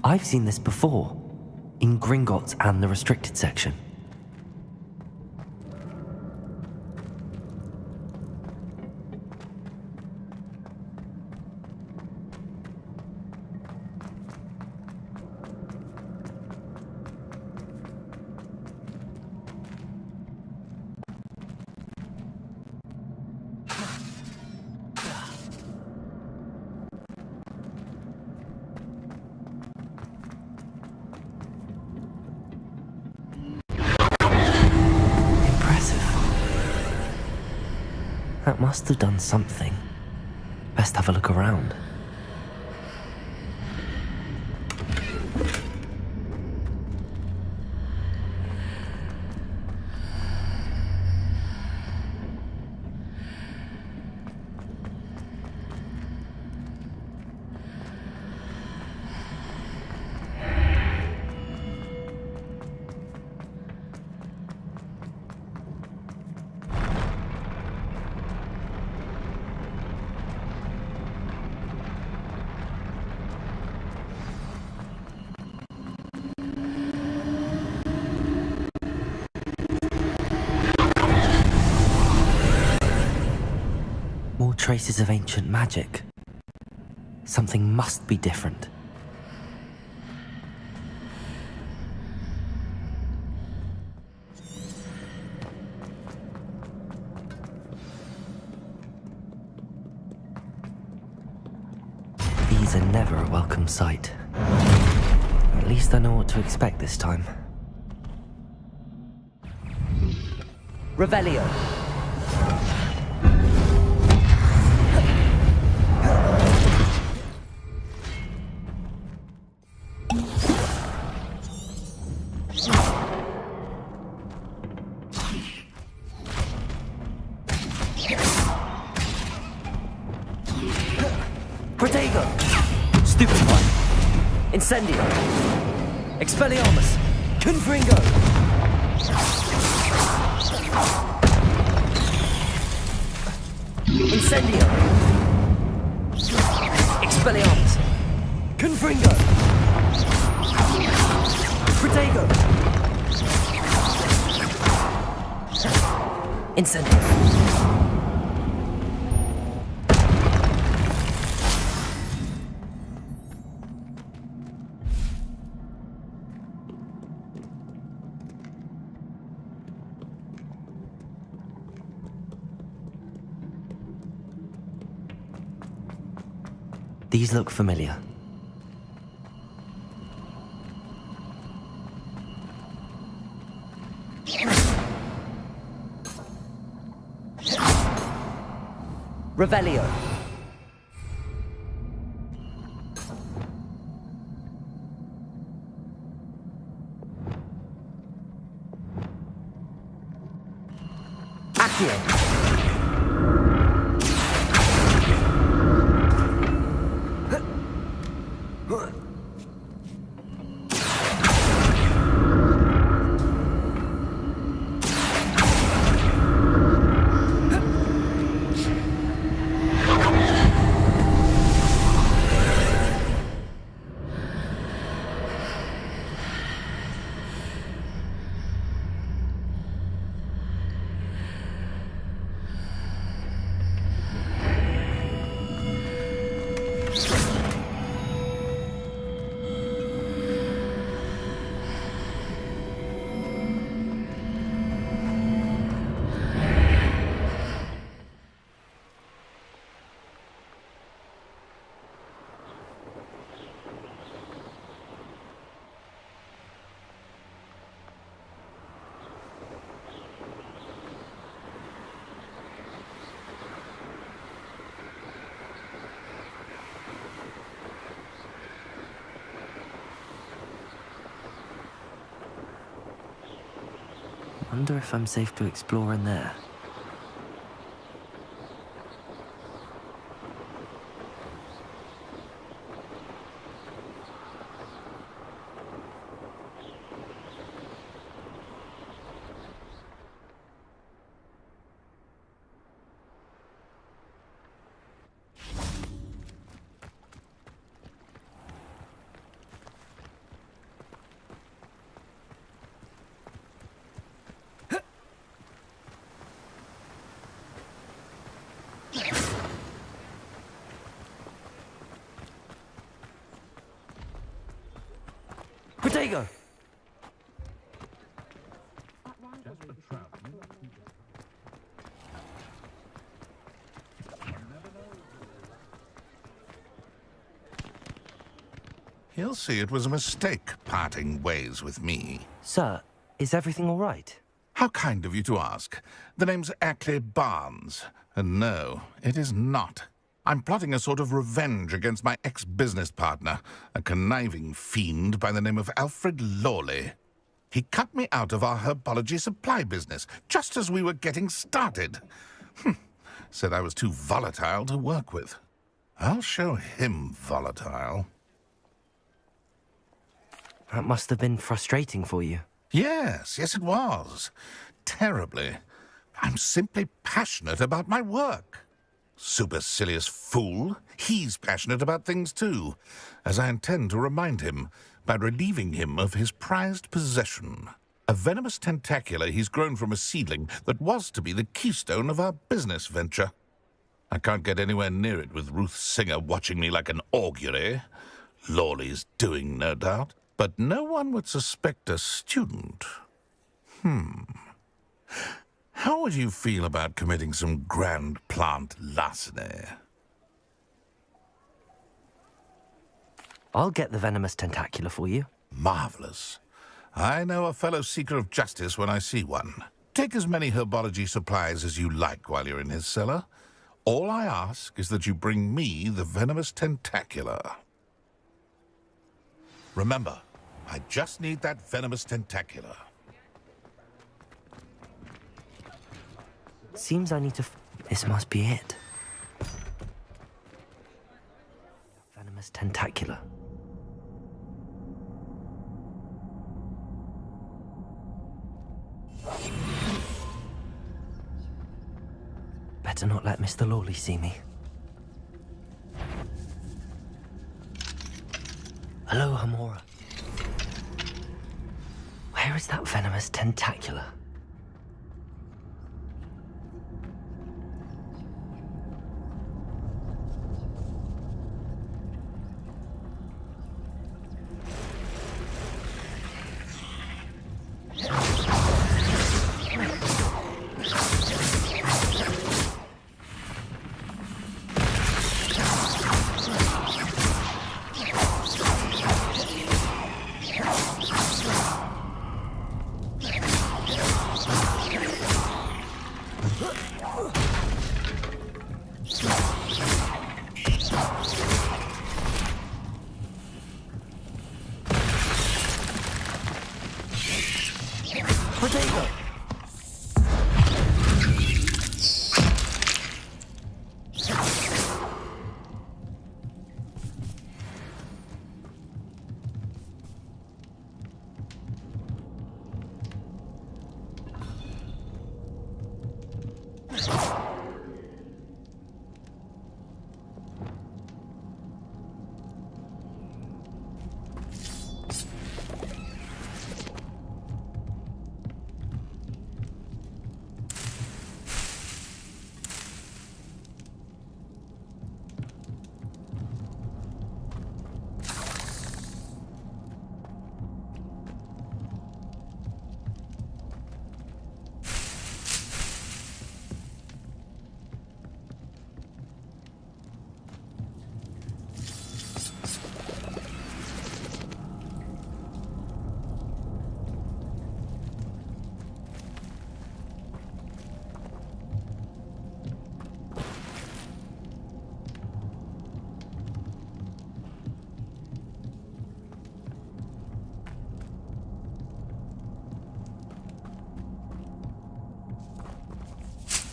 I've seen this before, in Gringotts and the restricted section. That must have done something. Best have a look around. Traces of ancient magic. Something must be different. These are never a welcome sight. At least I know what to expect this time. Revelio. Protego! Stupefy! Incendio! Expelliarmus! Confringo! Incendio! Expelliarmus! Confringo! Protego! Incendio! These look familiar. Revelio. Accio. Wonder if I'm safe to explore in there. Protego!
He'll see it was a mistake parting ways with me.
Sir, is everything all right?
How kind of you to ask. The name's Ackley Barnes. And no, it is not. I'm plotting a sort of revenge against my ex-business partner, a conniving fiend by the name of Alfred Lawley. He cut me out of our herbology supply business, just as we were getting started. Said I was too volatile to work with. I'll show him volatile.
That must have been frustrating for you.
Yes, it was. Terribly. I'm simply passionate about my work. Supercilious fool. He's passionate about things too, as I intend to remind him by relieving him of his prized possession. A venomous tentacula he's grown from a seedling that was to be the keystone of our business venture. I can't get anywhere near it with Ruth Singer watching me like an augury. Lawley's doing, no doubt. But no one would suspect a student. How would you feel about committing some grand plant larceny?
I'll get the venomous tentacula for you.
Marvelous. I know a fellow seeker of justice when I see one. Take as many herbology supplies as you like while you're in his cellar. All I ask is that you bring me the venomous tentacula. Remember, I just need that venomous tentacula.
Seems I need to... This must be it. Venomous tentacula. Better not let Mr. Lawley see me. Hello, Hamura. Where is that venomous tentacula? Vigo!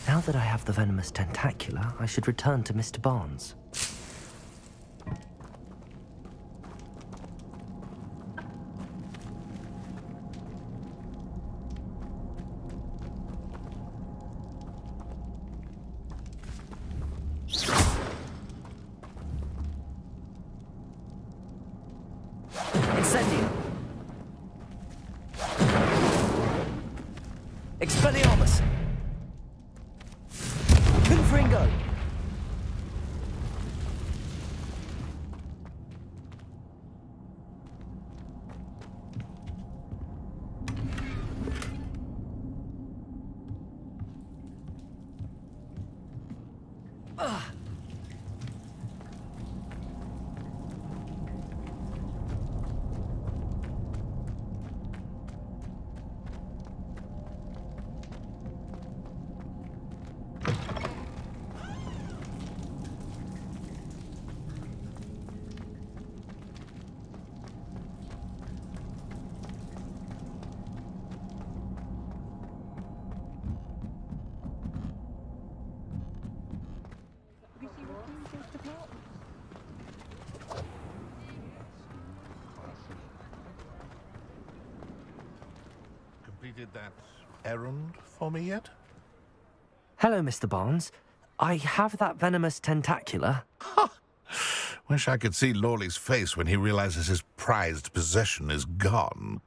Now that I have the venomous tentacula, I should return to Mr. Barnes. Incendio! Expelliarmus! Confringo!
Completed that errand for me yet?
Hello, Mr. Barnes. I have that venomous tentacula.
Wish I could see Lawley's face when he realizes his prized possession is gone.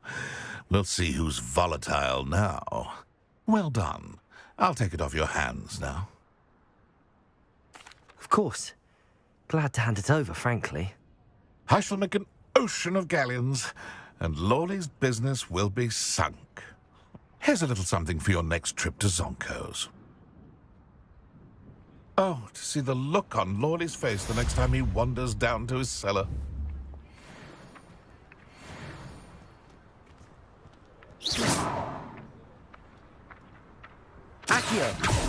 We'll see who's volatile now. Well done. I'll take it off your hands now.
Of course. Glad to hand it over, frankly.
I shall make an ocean of galleons, and Lawley's business will be sunk. Here's a little something for your next trip to Zonko's. Oh, to see the look on Lawley's face the next time he wanders down to his cellar.
Accio!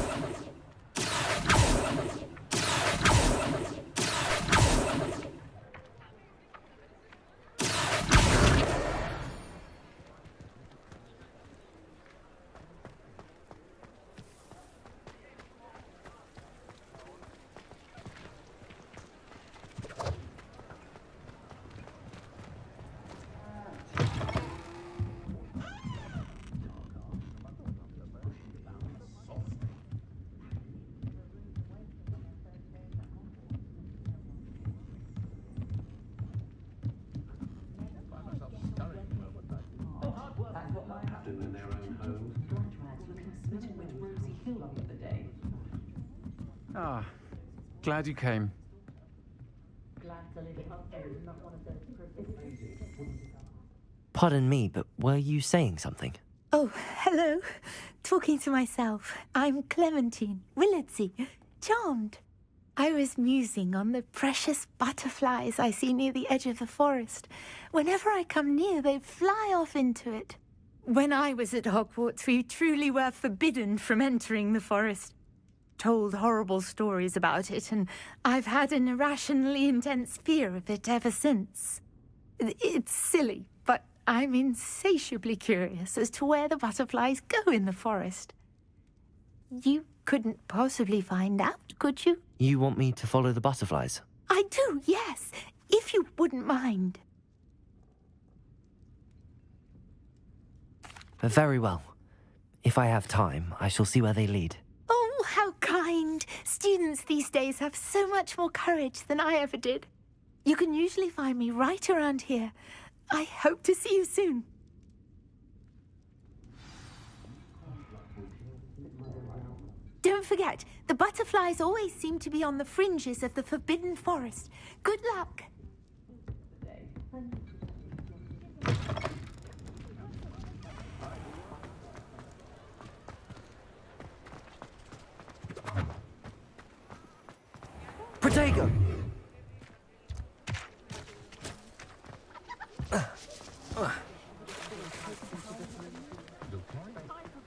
Ah, glad you came.
Pardon me, but were you saying something?
Oh, hello. Talking to myself. I'm Clementine Willardsey. Charmed. I was musing on the precious butterflies I see near the edge of the forest. Whenever I come near, they fly off into it. When I was at Hogwarts, we truly were forbidden from entering the forest. Told horrible stories about it, and I've had an irrationally intense fear of it ever since. It's silly, but I'm insatiably curious as to where the butterflies go in the forest. You couldn't possibly find out, could you?
You want me to follow the butterflies?
I do, yes, if you wouldn't mind.
Very well. If I have time, I shall see where they lead.
Oh, how kind. Students these days have so much more courage than I ever did. You can usually find me right around here. I hope to see you soon. Don't forget, the butterflies always seem to be on the fringes of the Forbidden Forest. Good luck.
Protego!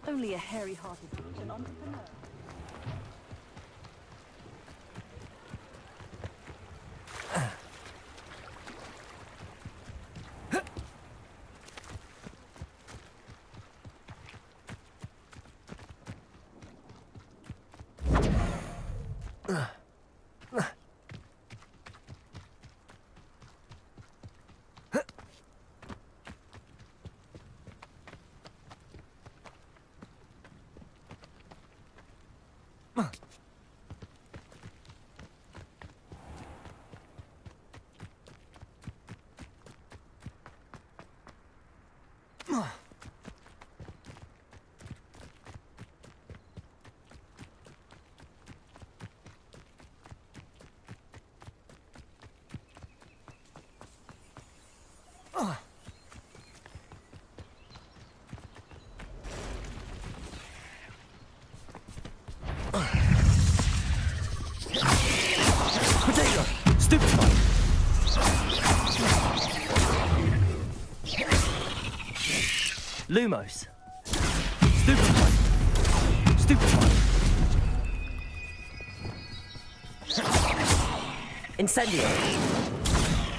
Only a hairy-hearted entrepreneur.
Lumos. Stupefy. Stupefy. Incendio.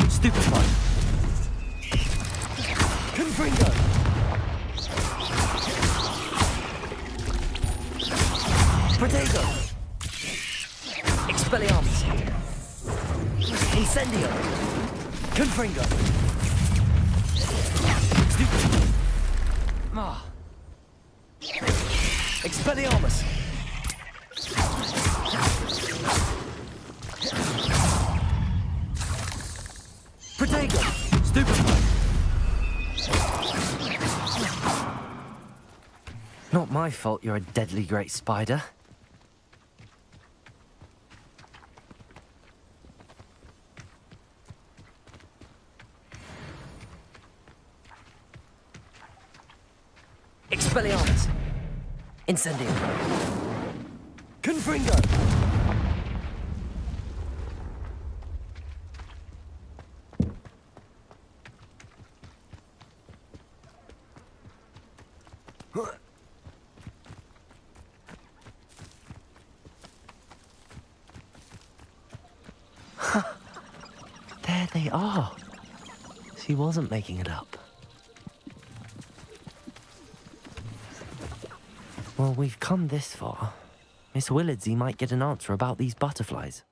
Stupefy. Confringo. Protego. Expelliarmus. Incendio. Confringo. Stupefy. Ah. Expelliarmus! Protego! Stupefy! Not my fault you're a deadly great spider. Expelliarmus! Incendio! Confringo! There they are. She wasn't making it up. Well, we've come this far. Miss Willardsey might get an answer about these butterflies.